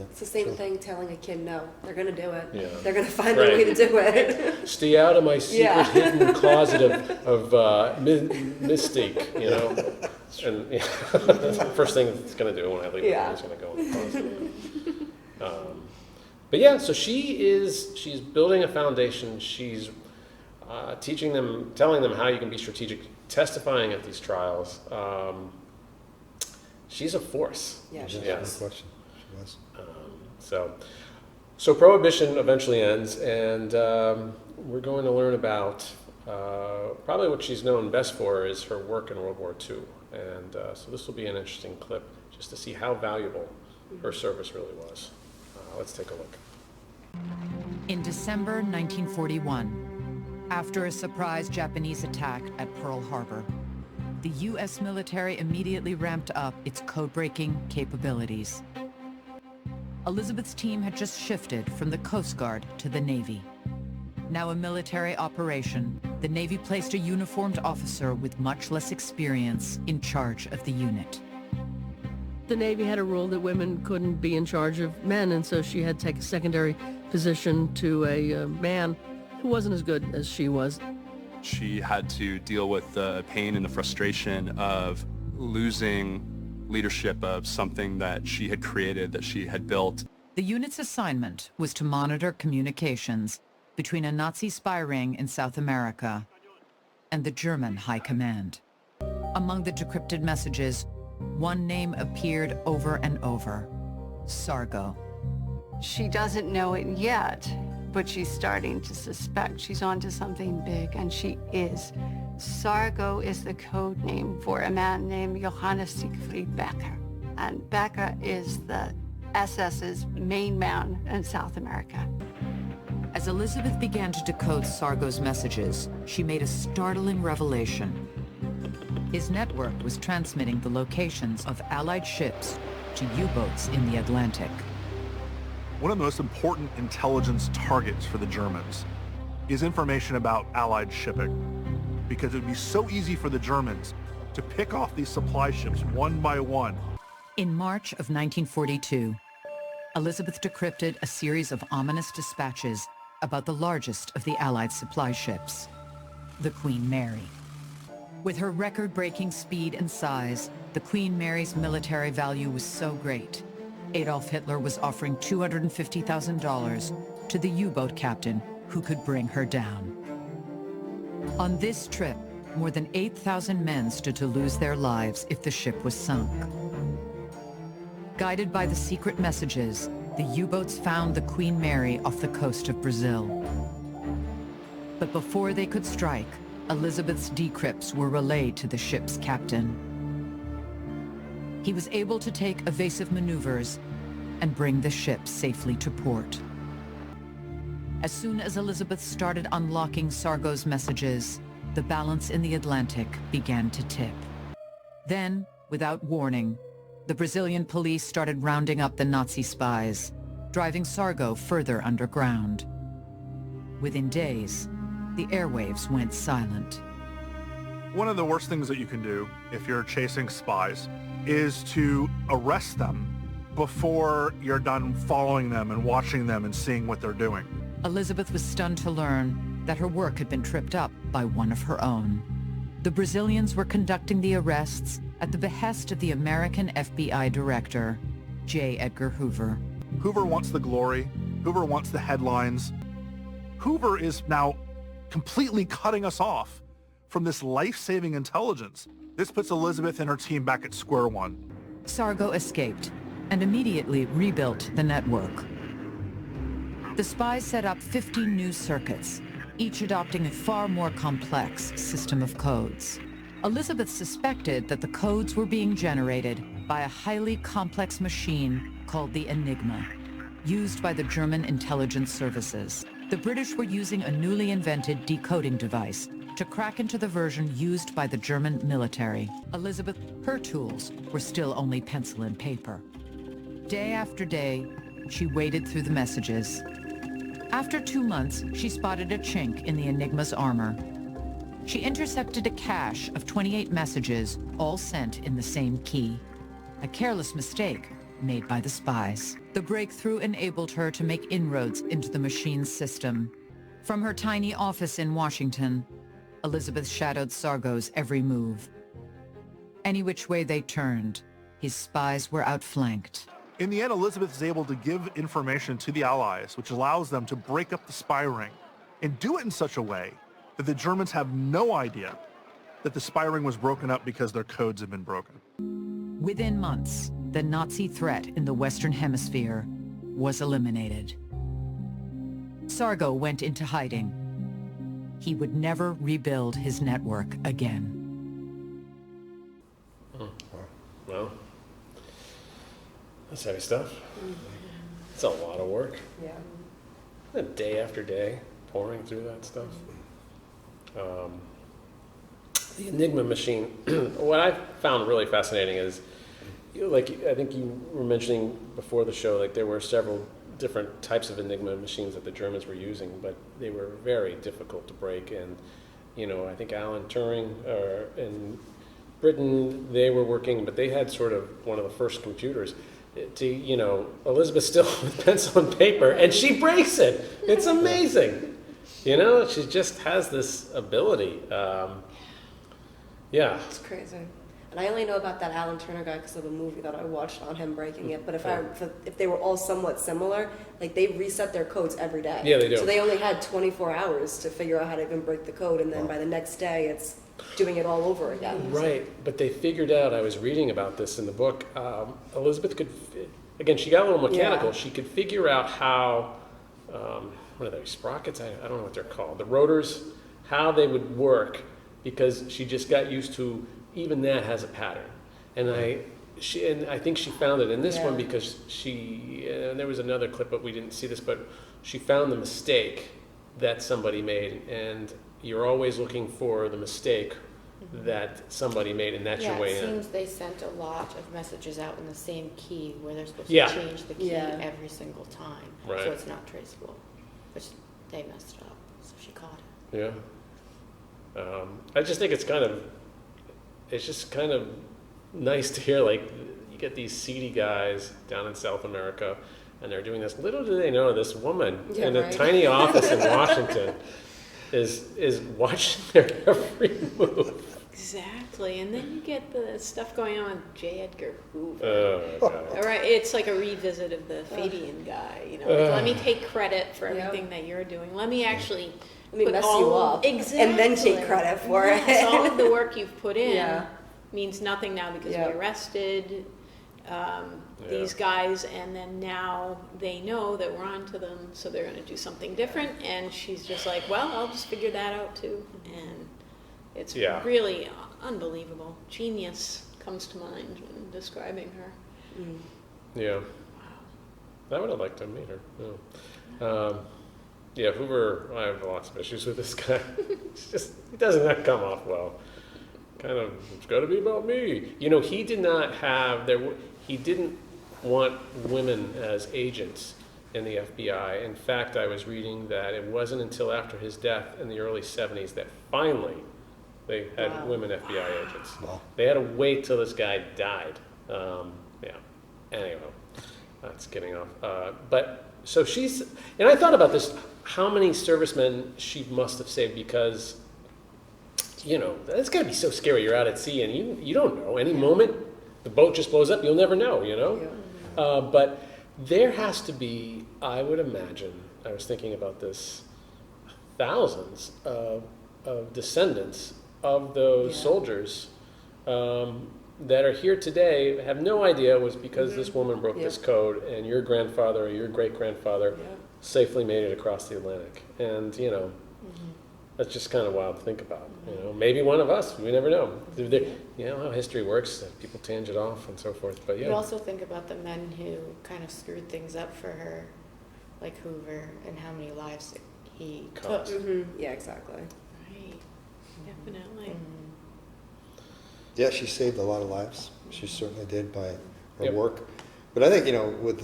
It's the same thing telling a kid no. They're going to do it. They're going to find a way to do it. Stay out of my secret hidden closet of mistake, And that's the first thing it's going to do when I leave the room. It's going to go in the closet. But so she's building a foundation. She's teaching them, telling them how you can be strategic, testifying at these trials. She's a force. No question. She was. So Prohibition eventually ends, and we're going to learn about probably what she's known best for is her work in World War II. And so this will be an interesting clip just to see how valuable her service really was. Let's take a look. In December 1941, after a surprise Japanese attack at Pearl Harbor, the U.S. military immediately ramped up its code-breaking capabilities. Elizabeth's team had just shifted from the Coast Guard to the Navy. Now a military operation, the Navy placed a uniformed officer with much less experience in charge of the unit. The Navy had a rule that women couldn't be in charge of men, and so she had to take a secondary position to a man who wasn't as good as she was. She had to deal with the pain and the frustration of losing leadership of something that she had created, that she had built. The unit's assignment was to monitor communications between a Nazi spy ring in South America and the German High Command. Among the decrypted messages, one name appeared over and over: Sargo. She doesn't know it yet, but she's starting to suspect she's onto something big, and she is. Sargo is the code name for a man named Johannes Siegfried Becker. And Becker is the SS's main man in South America. As Elizabeth began to decode Sargo's messages, she made a startling revelation. His network was transmitting the locations of Allied ships to U-boats in the Atlantic. One of the most important intelligence targets for the Germans is information about Allied shipping, because it would be so easy for the Germans to pick off these supply ships one by one. In March of 1942, Elizabeth decrypted a series of ominous dispatches about the largest of the Allied supply ships, the Queen Mary. With her record-breaking speed and size, the Queen Mary's military value was so great, Adolf Hitler was offering $250,000 to the U-boat captain who could bring her down. On this trip, more than 8,000 men stood to lose their lives if the ship was sunk. Guided by the secret messages, the U-boats found the Queen Mary off the coast of Brazil. But before they could strike, Elizabeth's decrypts were relayed to the ship's captain. He was able to take evasive maneuvers and bring the ship safely to port. As soon as Elizabeth started unlocking Sargo's messages, the balance in the Atlantic began to tip. Then, without warning, the Brazilian police started rounding up the Nazi spies, driving Sargo further underground. Within days, the airwaves went silent. One of the worst things that you can do if you're chasing spies is to arrest them before you're done following them and watching them and seeing what they're doing. Elizabeth was stunned to learn that her work had been tripped up by one of her own. The Brazilians were conducting the arrests at the behest of the American FBI director, J. Edgar Hoover. Hoover wants the glory. Hoover wants the headlines. Hoover is now completely cutting us off from this life-saving intelligence. This puts Elizabeth and her team back at square one. Sargo escaped and immediately rebuilt the network. The spies set up 15 new circuits, each adopting a far more complex system of codes. Elizabeth suspected that the codes were being generated by a highly complex machine called the Enigma, used by the German intelligence services. The British were using a newly invented decoding device to crack into the version used by the German military. Elizabeth, her tools were still only pencil and paper. Day after day, she waded through the messages. After 2 months, she spotted a chink in the Enigma's armor. She intercepted a cache of 28 messages, all sent in the same key. A careless mistake made by the spies. The breakthrough enabled her to make inroads into the machine's system. From her tiny office in Washington, Elizabeth shadowed Sargo's every move. Any which way they turned, his spies were outflanked. In the end, Elizabeth is able to give information to the Allies, which allows them to break up the spy ring and do it in such a way that the Germans have no idea that the spy ring was broken up because their codes had been broken. Within months, the Nazi threat in the Western Hemisphere was eliminated. Sargo went into hiding. He would never rebuild his network again. Well, that's heavy stuff. It's a lot of work. Yeah. Day after day, pouring through that stuff. The Enigma machine, what I found really fascinating is, like, I think you were mentioning before the show, like there were several different types of Enigma machines that the Germans were using, but they were very difficult to break. And, you know, I think Alan Turing in Britain, they were working, but they had sort of one of the first computers. To, you know, Elizabeth still with pencil and paper, and she breaks it. It's amazing. You know, she just has this ability. Yeah. It's crazy. And I only know about that Alan Turner guy because of a movie that I watched on him breaking it. But if they were all somewhat similar, like they reset their codes every day. Yeah, they do. So they only had 24 hours to figure out how to even break the code, and then by the next day, it's doing it all over again. Right, but they figured out, I was reading about this in the book, Elizabeth could, again, she got a little mechanical. Yeah. She could figure out how, what are they, sprockets? I don't know what they're called. The rotors, how they would work, because she just got used to, even that has a pattern. And I think she found it in this one because and there was another clip, but we didn't see this, but she found the mistake that somebody made, and you're always looking for the mistake that somebody made, and that's your way in. Yeah, it seems they sent a lot of messages out in the same key where they're supposed Yeah. to change the key every single time. Right. So it's not traceable. Which they messed up, so she caught it. Yeah. I just think it's just kind of nice to hear, like, you get these seedy guys down in South America, and they're doing this. Little do they know, this woman in a tiny office in Washington is watching their every move. Exactly, and then you get the stuff going on with J. Edgar Hoover. Oh, God. All right, it's like a revisit of the Fabian guy. You know, like, let me take credit for everything that you're doing. Let me actually mess you up, and then take credit for it. All of the work you've put in means nothing now because we arrested these guys, and then now they know that we're onto them, so they're going to do something different. And she's just like, well, I'll just figure that out too. And it's really unbelievable. Genius comes to mind. And, describing her. Yeah. I would have liked to meet her. Yeah. Yeah, Hoover, I have lots of issues with this guy. He doesn't come off well. Kind of, it's got to be about me. You know, he did not have, he didn't want women as agents in the FBI. In fact, I was reading that it wasn't until after his death in the early 70s that finally they had women FBI agents. Wow. They had to wait till this guy died. Yeah. Anyway, that's getting off. But so she's, and I thought about this, how many servicemen she must have saved, because, you know, it's got to be so scary. You're out at sea and you don't know. Any moment the boat just blows up, you'll never know, you know? Yeah. But there has to be, I would imagine, I was thinking about this, thousands of descendants of those soldiers that are here today, have no idea it was because this woman broke this code and your grandfather or your great-grandfather safely made it across the Atlantic. And, you know, that's just kind of wild to think about. You know, maybe one of us, we never know. You know how history works, that people tangent off and so forth. But yeah. You also think about the men who kind of screwed things up for her, like Hoover, and how many lives he took. Yeah, exactly. Right. Definitely. Yeah, she saved a lot of lives. She certainly did by her work. But I think, you know, with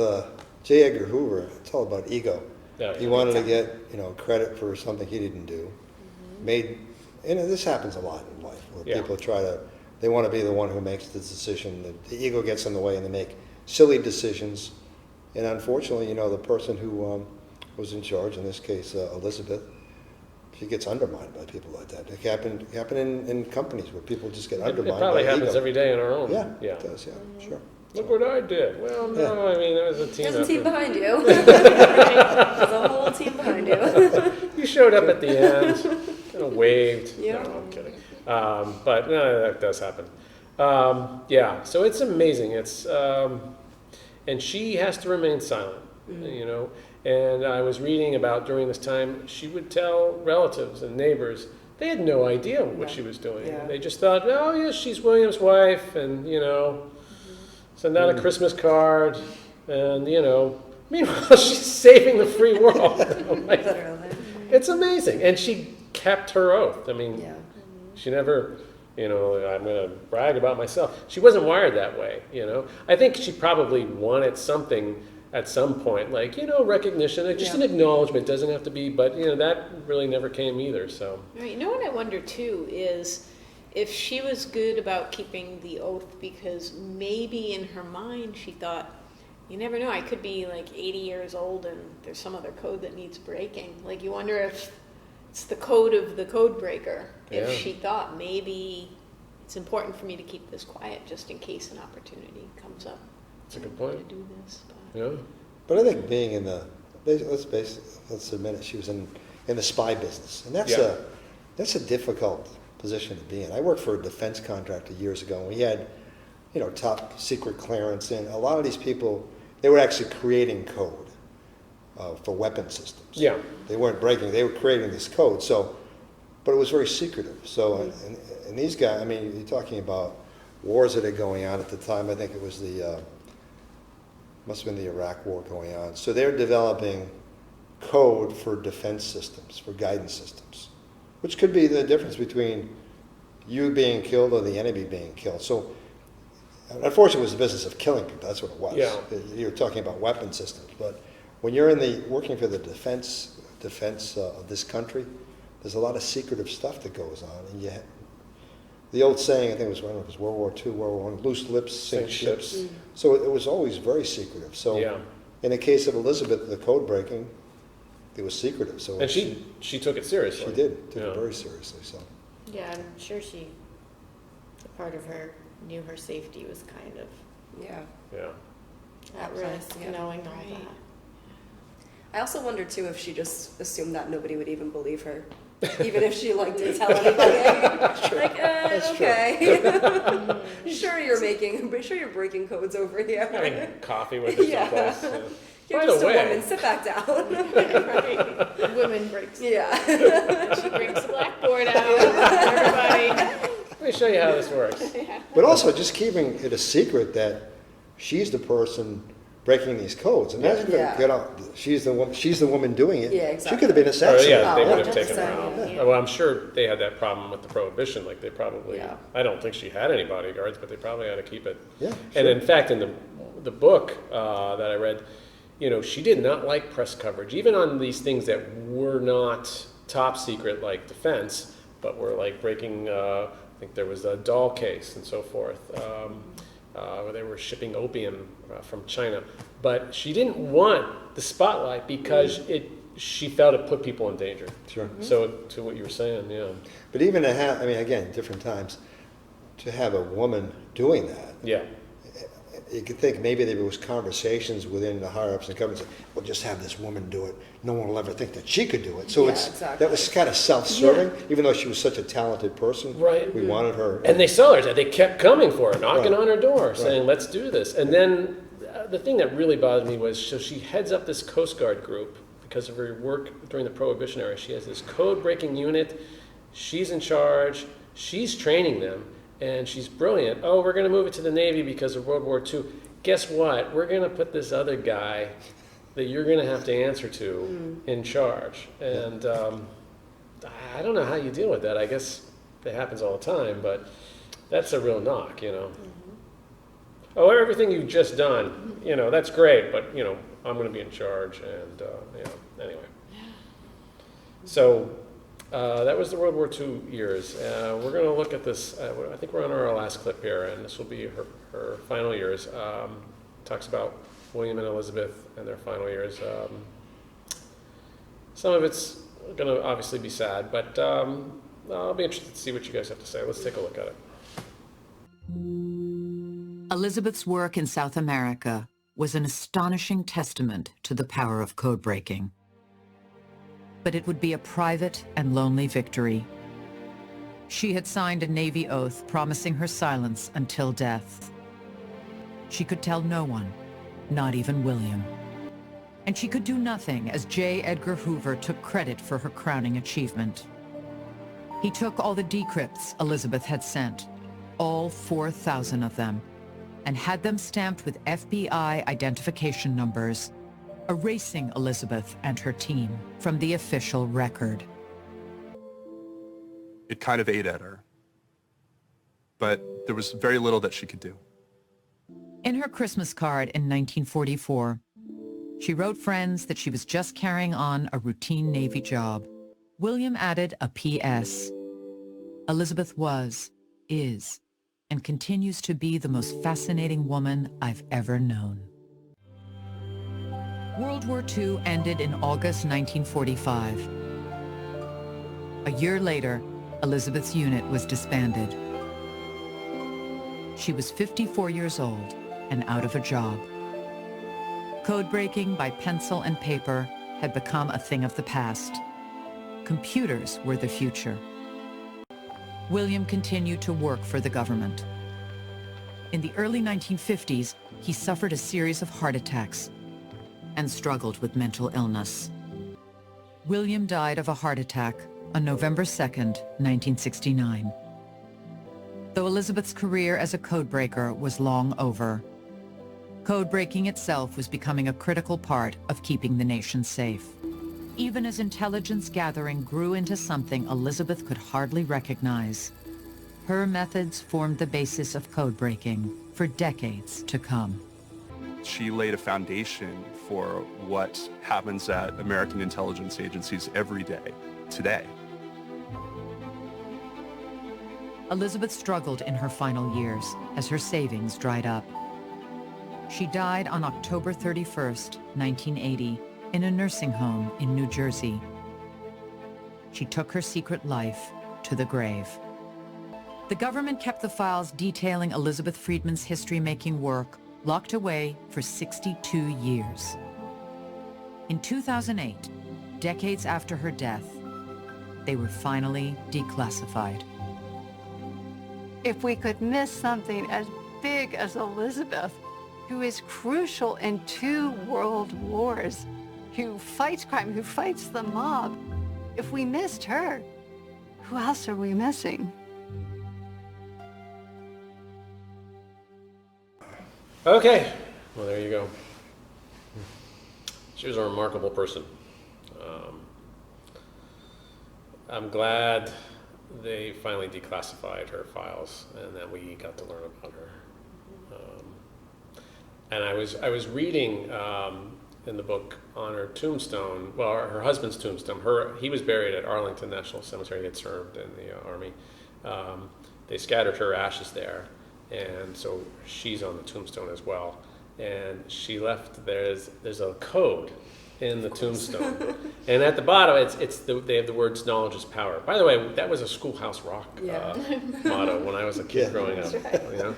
J. Edgar Hoover, it's all about ego. He wanted to get, you know, credit for something he didn't do. You know, this happens a lot in life, where people they want to be the one who makes the decision. The ego gets in the way and they make silly decisions. And unfortunately, you know, the person who was in charge, in this case, Elizabeth, she gets undermined by people like that. It happen in companies where people just get undermined. It probably by happens ego. every day in our own. Yeah, it does, sure. Look what I did. Well, no, I mean, there was a team. There's a team behind you. There's a whole team behind you. You showed up at the end, kind of waved. Yeah. No, I'm kidding. But no, that does happen. Yeah, so it's amazing. It's and she has to remain silent, you know. And I was reading about during this time, she would tell relatives and neighbors, they had no idea what she was doing. Yeah. They just thought, oh, yes, she's William's wife, and, you know, send out a Christmas card, and, you know, meanwhile, she's saving the free world. Like, it's amazing. And she kept her oath. I mean, she never, you know, I'm going to brag about myself. She wasn't wired that way, you know. I think she probably wanted something at some point, like, you know, recognition, like just an acknowledgement, doesn't have to be, but, you know, that really never came either, so. Right. You know what I wonder, too, is if she was good about keeping the oath, because maybe in her mind she thought, you never know, I could be like 80 years old and there's some other code that needs breaking. Like, you wonder if it's the code of the Codebreaker. If she thought maybe it's important for me to keep this quiet just in case an opportunity comes up. That's a good point. To do this. But I think being in the, let's admit it, she was in the spy business. And that's a difficult position to be in. I worked for a defense contractor years ago, and we had, you know, top secret clearance, and a lot of these people, they were actually creating code for weapon systems. Yeah. They weren't breaking, they were creating this code. So, but it was very secretive. So, and these guys, I mean, you're talking about wars that are going on at the time. I think it was must have been the Iraq War going on. So they're developing code for defense systems, for guidance systems, which could be the difference between you being killed or the enemy being killed. So unfortunately, it was the business of killing people. That's what it was. Yeah. You're talking about weapon systems. But when you're working for the defense of this country, there's a lot of secretive stuff that goes on. And the old saying, I think it was when it was World War II, World War I, loose lips sink ships. So it was always very secretive. So in the case of Elizabeth, the code breaking, it was secretive. So and she took it seriously. She did. Took it very seriously. So. Yeah, I'm sure part of her knew her safety was kind of at risk, knowing all that. I also wonder too if she just assumed that nobody would even believe her, even if she didn't tell anybody. Like, okay, sure you're breaking codes over here. Having coffee with her someplace. You're just a woman. Sit back down. Right. Women breaks. Yeah. And she brings the blackboard out. Everybody. Let me show you how this works. But also just keeping it a secret that she's the person breaking these codes. Imagine she's the woman doing it. Yeah, exactly. She could have been assassinated. Yeah, they would have 100%, taken her out. yeah. Well, I'm sure they had that problem with the Prohibition. Like they probably, I don't think she had any bodyguards, but they probably had to keep it. Yeah, sure. And in fact, in the book that I read, she did not like press coverage, even on these things that were not top secret like defense, but were like breaking, I think there was a doll case and so forth, where they were shipping opium from China. But she didn't want the spotlight because she felt it put people in danger. Sure. So to what you were saying, yeah. But even to have, again, different times, to have a woman doing that. Yeah. You could think maybe there was conversations within the higher-ups in government saying, well, just have this woman do it. No one will ever think that she could do it. So that was kind of self-serving, even though she was such a talented person. Right. We wanted her. And they saw her. They kept coming for her, knocking on her door, saying, let's do this. And then the thing that really bothered me was, so she heads up this Coast Guard group because of her work during the Prohibition era. She has this code-breaking unit. She's in charge. She's training them. And she's brilliant. Oh, we're going to move it to the Navy because of World War II. Guess what? We're going to put this other guy that you're going to have to answer to in charge. And I don't know how you deal with that. I guess it happens all the time, but that's a real knock, Oh, everything you've just done, that's great, but, I'm going to be in charge. And, anyway. So... that was the World War II years. We're going to look at this. I think we're on our last clip here, and this will be her final years. Talks about William and Elizabeth and their final years. Some of it's going to obviously be sad, but I'll be interested to see what you guys have to say. Let's take a look at it. Elizabeth's work in South America was an astonishing testament to the power of code breaking. But it would be a private and lonely victory. She had signed a Navy oath promising her silence until death. She could tell no one, not even William. And she could do nothing as J. Edgar Hoover took credit for her crowning achievement. He took all the decrypts Elizabeth had sent, all 4,000 of them, and had them stamped with FBI identification numbers, erasing Elizabeth and her team from the official record. It kind of ate at her, but there was very little that she could do. In her Christmas card in 1944, she wrote friends that she was just carrying on a routine Navy job. William added a P.S. Elizabeth was, is, and continues to be the most fascinating woman I've ever known. World War II ended in August 1945. A year later, Elizabeth's unit was disbanded. She was 54 years old and out of a job. Code breaking by pencil and paper had become a thing of the past. Computers were the future. William continued to work for the government. In the early 1950s, he suffered a series of heart attacks and struggled with mental illness. William died of a heart attack on November 2nd, 1969. Though Elizabeth's career as a codebreaker was long over, codebreaking itself was becoming a critical part of keeping the nation safe. Even as intelligence gathering grew into something Elizabeth could hardly recognize, her methods formed the basis of codebreaking for decades to come. She laid a foundation for what happens at American intelligence agencies every day, today. Elizabeth struggled in her final years as her savings dried up. She died on October 31st, 1980, in a nursing home in New Jersey. She took her secret life to the grave. The government kept the files detailing Elizabeth Friedman's history-making work locked away for 62 years. In 2008, decades after her death, they were finally declassified. If we could miss something as big as Elizabeth, who is crucial in 2 world wars, who fights crime, who fights the mob, if we missed her, who else are we missing? Okay, well, there you go. She was a remarkable person. I'm glad they finally declassified her files and that we got to learn about her. And I was reading in the book on her tombstone, well, her husband's tombstone. He was buried at Arlington National Cemetery. He had served in the Army. They scattered her ashes there, and so she's on the tombstone as well. And she left. There's a code in the tombstone, and at the bottom they have the words "knowledge is power." By the way, that was a Schoolhouse Rock motto when I was a kid growing up. Right. You know,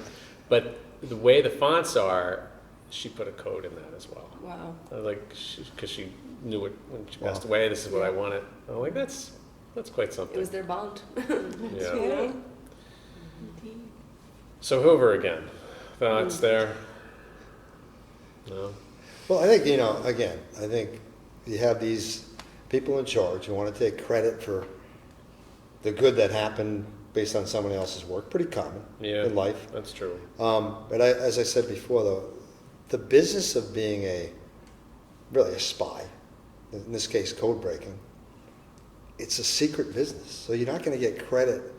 but the way the fonts are, she put a code in that as well. Wow. Because she knew it when she passed away. This is what I wanted. I'm like, that's quite something. It was their bond. Yeah. Yeah. So Hoover again. Thoughts there? No. Well, I think, again, I think you have these people in charge who want to take credit for the good that happened based on someone else's work. Pretty common in life. That's true. But as I said before, though, the business of being really a spy, in this case code breaking, it's a secret business. So you're not going to get credit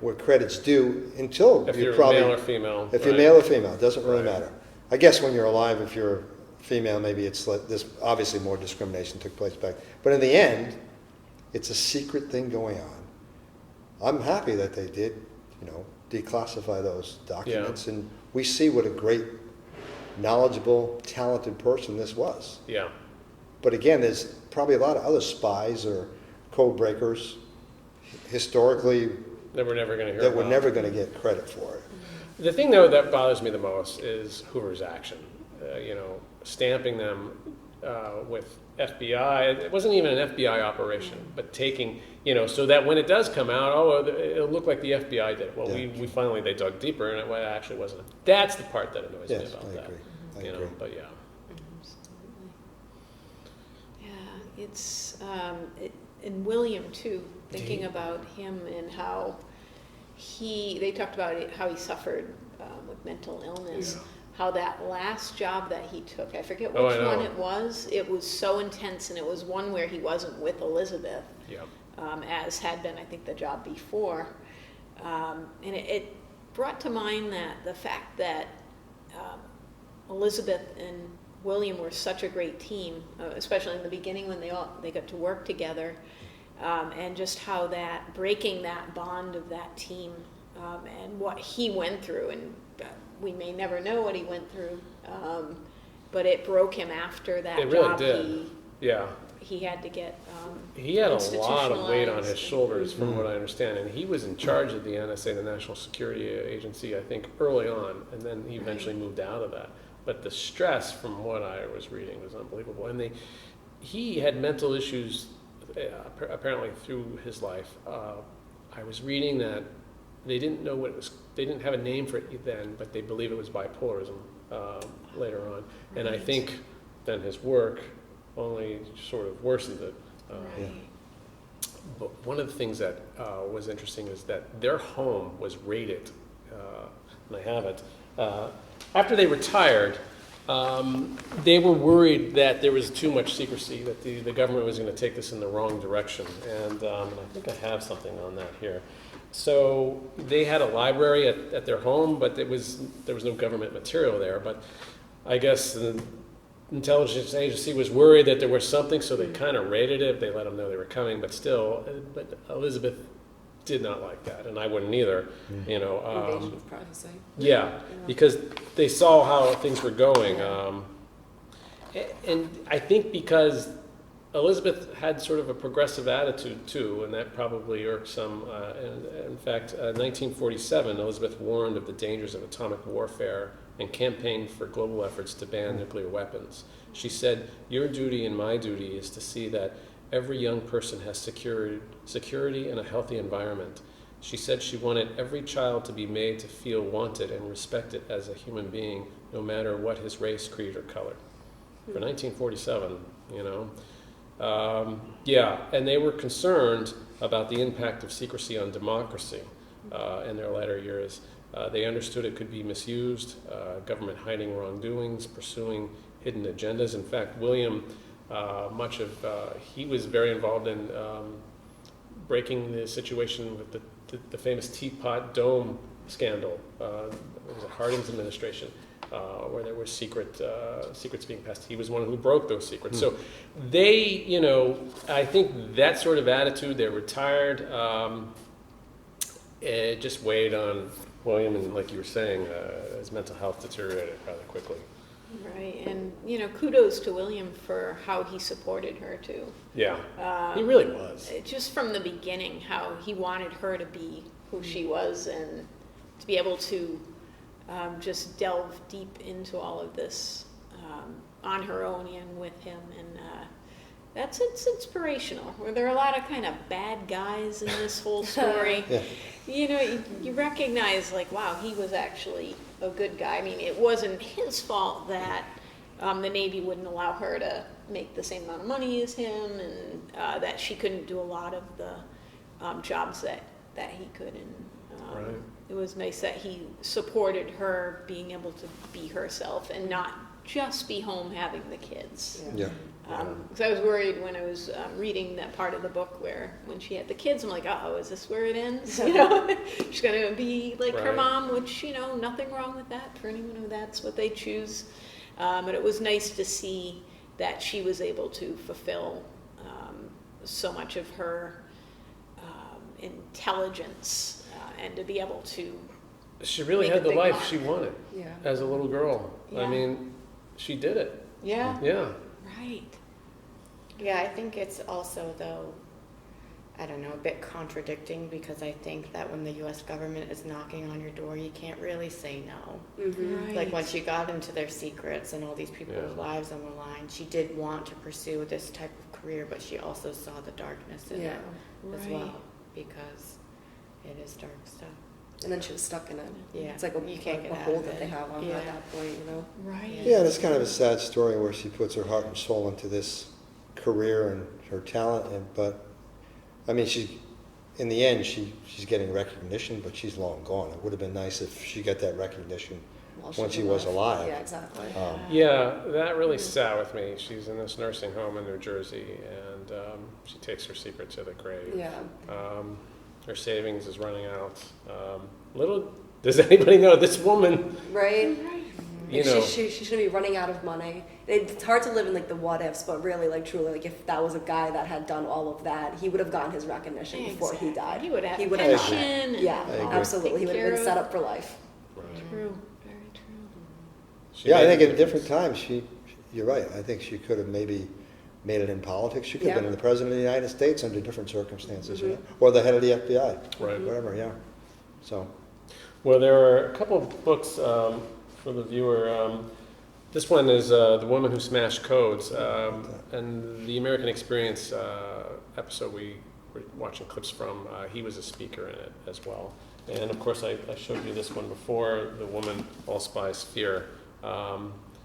where credit's due until if you're probably male or female. If you're male or female, it doesn't really matter. I guess when you're alive, if you're female, maybe it's this. Obviously, more discrimination took place back. But in the end, it's a secret thing going on. I'm happy that they did, declassify those documents, and we see what a great, knowledgeable, talented person this was. Yeah. But again, there's probably a lot of other spies or code breakers historically that we're never going to hear that about. we're never going to get credit for it. The thing, though, that bothers me the most is Hoover's action. Stamping them with FBI. It wasn't even an FBI operation, but taking, so that when it does come out, it'll look like the FBI did it. Well, we finally, they dug deeper, and it actually wasn't. That's the part that annoys me about that. I agree. But yeah. Yeah, it's, and William, too, thinking about him and how they talked about how he suffered with mental illness. Yeah. How that last job that he took, I forget which one it was so intense, and it was one where he wasn't with Elizabeth, as had been, I think, the job before. And it brought to mind the fact that Elizabeth and William were such a great team, especially in the beginning when they got to work together, and just how that breaking that bond of that team and what he went through, and we may never know what he went through, but it broke him after that it job. Really did. He had to get he had a lot of weight on his shoulders, from what I understand, and he was in charge of the NSA, the National Security Agency, I think, early on, and then he eventually moved out of that. But the stress, from what I was reading, was unbelievable. And he had mental issues apparently through his life. I was reading that they didn't know what it was. They didn't have a name for it then, but they believe it was bipolarism later on. And I think then his work only sort of worsened it. But one of the things that was interesting is that their home was raided, and I have it. After they retired, they were worried that there was too much secrecy, that the government was going to take this in the wrong direction. And I think I have something on that here. So they had a library at their home, but there was no government material there. But I guess the intelligence agency was worried that there was something, so they kind of raided it. They let them know they were coming, but Elizabeth did not like that, and I wouldn't either. Invasion of privacy. Yeah, because they saw how things were going, and I think because Elizabeth had sort of a progressive attitude too, and that probably irked some. In fact, 1947, Elizabeth warned of the dangers of atomic warfare and campaigned for global efforts to ban nuclear weapons. She said, "Your duty and my duty is to see that every young person has security and a healthy environment." She said she wanted every child to be made to feel wanted and respected as a human being, no matter what his race, creed, or color. For 1947, and they were concerned about the impact of secrecy on democracy in their latter years. They understood it could be misused, government hiding wrongdoings, pursuing hidden agendas. In fact, William, he was very involved in breaking the situation with the famous Teapot Dome scandal. It was Harding's administration, where there were secrets being passed. He was one who broke those secrets. So they, I think that sort of attitude, they're retired, it just weighed on William, and like you were saying, his mental health deteriorated rather quickly. Right, and kudos to William for how he supported her too. Yeah, he really was. Just from the beginning, how he wanted her to be who she was, and to be able to just delve deep into all of this on her own and with him, and it's inspirational. There are a lot of kind of bad guys in this whole story. Yeah. You recognize, like, wow, he was actually a good guy. I mean, it wasn't his fault that the Navy wouldn't allow her to make the same amount of money as him, and that she couldn't do a lot of the jobs that he could. And Right. It was nice that he supported her being able to be herself and not just be home having the kids. Yeah. Because I was worried when I was reading that part of the book where when she had the kids, I'm like, oh, is this where it ends? She's going to be like her Right. mom, which, nothing wrong with that for anyone who that's what they choose. But it was nice to see that she was able to fulfill so much of her intelligence and to be able to. She really Make had a the big life mark. she wanted Yeah. as a little girl. I Yeah. mean, she did it. Yeah. Yeah. Right. Yeah, I think it's also, though, I don't know, a bit contradicting, because I think that when the U.S. government is knocking on your door, you can't really say no. Right. Like, once you got into their secrets and all these people's Yeah. lives on the line, she did want to pursue this type of career, but she also saw the darkness in it as Right. well, because it is dark stuff. And then she was stuck in it. Yeah. It's like a, You can't get a out hole of that it. they have on her Yeah. at that point, Right. Yeah, and it's kind of a sad story where she puts her heart and soul into this career and her talent, but I mean, in the end, she's getting recognition, but she's long gone. It would have been nice if she got that recognition when she was alive. Yeah, exactly. Yeah, that really sat with me. She's in this nursing home in New Jersey, and she takes her secret to the grave. Yeah. Her savings is running out. Little does anybody know this woman, Right? you Like, know, she shouldn't be running out of money. It's hard to live in like the what ifs, but really, like, truly, like, if that was a guy that had done all of that, he would have gotten his recognition before he died. He would have He a would have- pension. and Yeah, I agree. absolutely. He would have taken been care set of. up for life. True. Very true. she Yeah, I made think a at different times, you're right. I think she could have maybe made it in politics. She could have Yeah. been the president of the United States under different circumstances, or the head of the FBI, Right. whatever, yeah. So, Well, there are a couple of books for the viewer. This one is The Woman Who Smashed Codes, and the American Experience episode we were watching clips from, he was a speaker in it as well. And of course, I showed you this one before, The Woman All Spies Fear.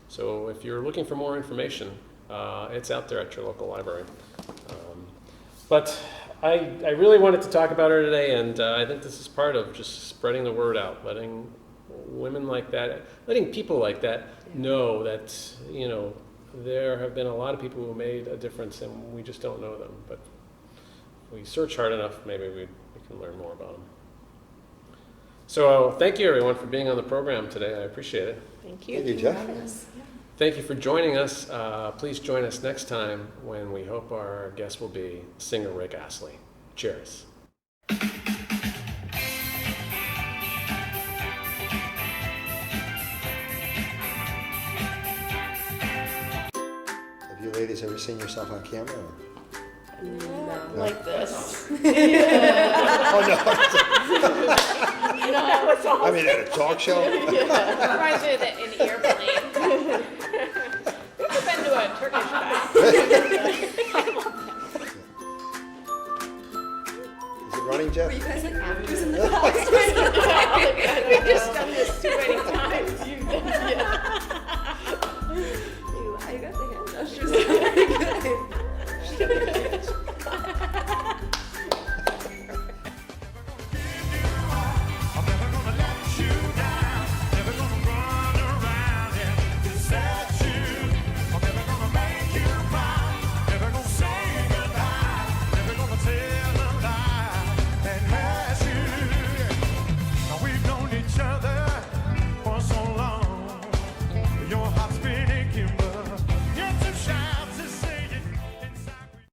So if you're looking for more information, it's out there at your local library. But I really wanted to talk about her today, and I think this is part of just spreading the word out, letting women like that, letting people like that know that, there have been a lot of people who made a difference, and we just don't know them. But if we search hard enough, maybe we can learn more about them. So thank you, everyone, for being on the program today. I appreciate it. Thank you. thank you, Jeff. Thank you for joining us. Please join us next time when we hope our guest will be singer Rick Astley. Cheers. Have you ladies ever seen yourself on camera? Or? Like this. Oh, no. I mean, at a talk show? Reminds me of an airplane.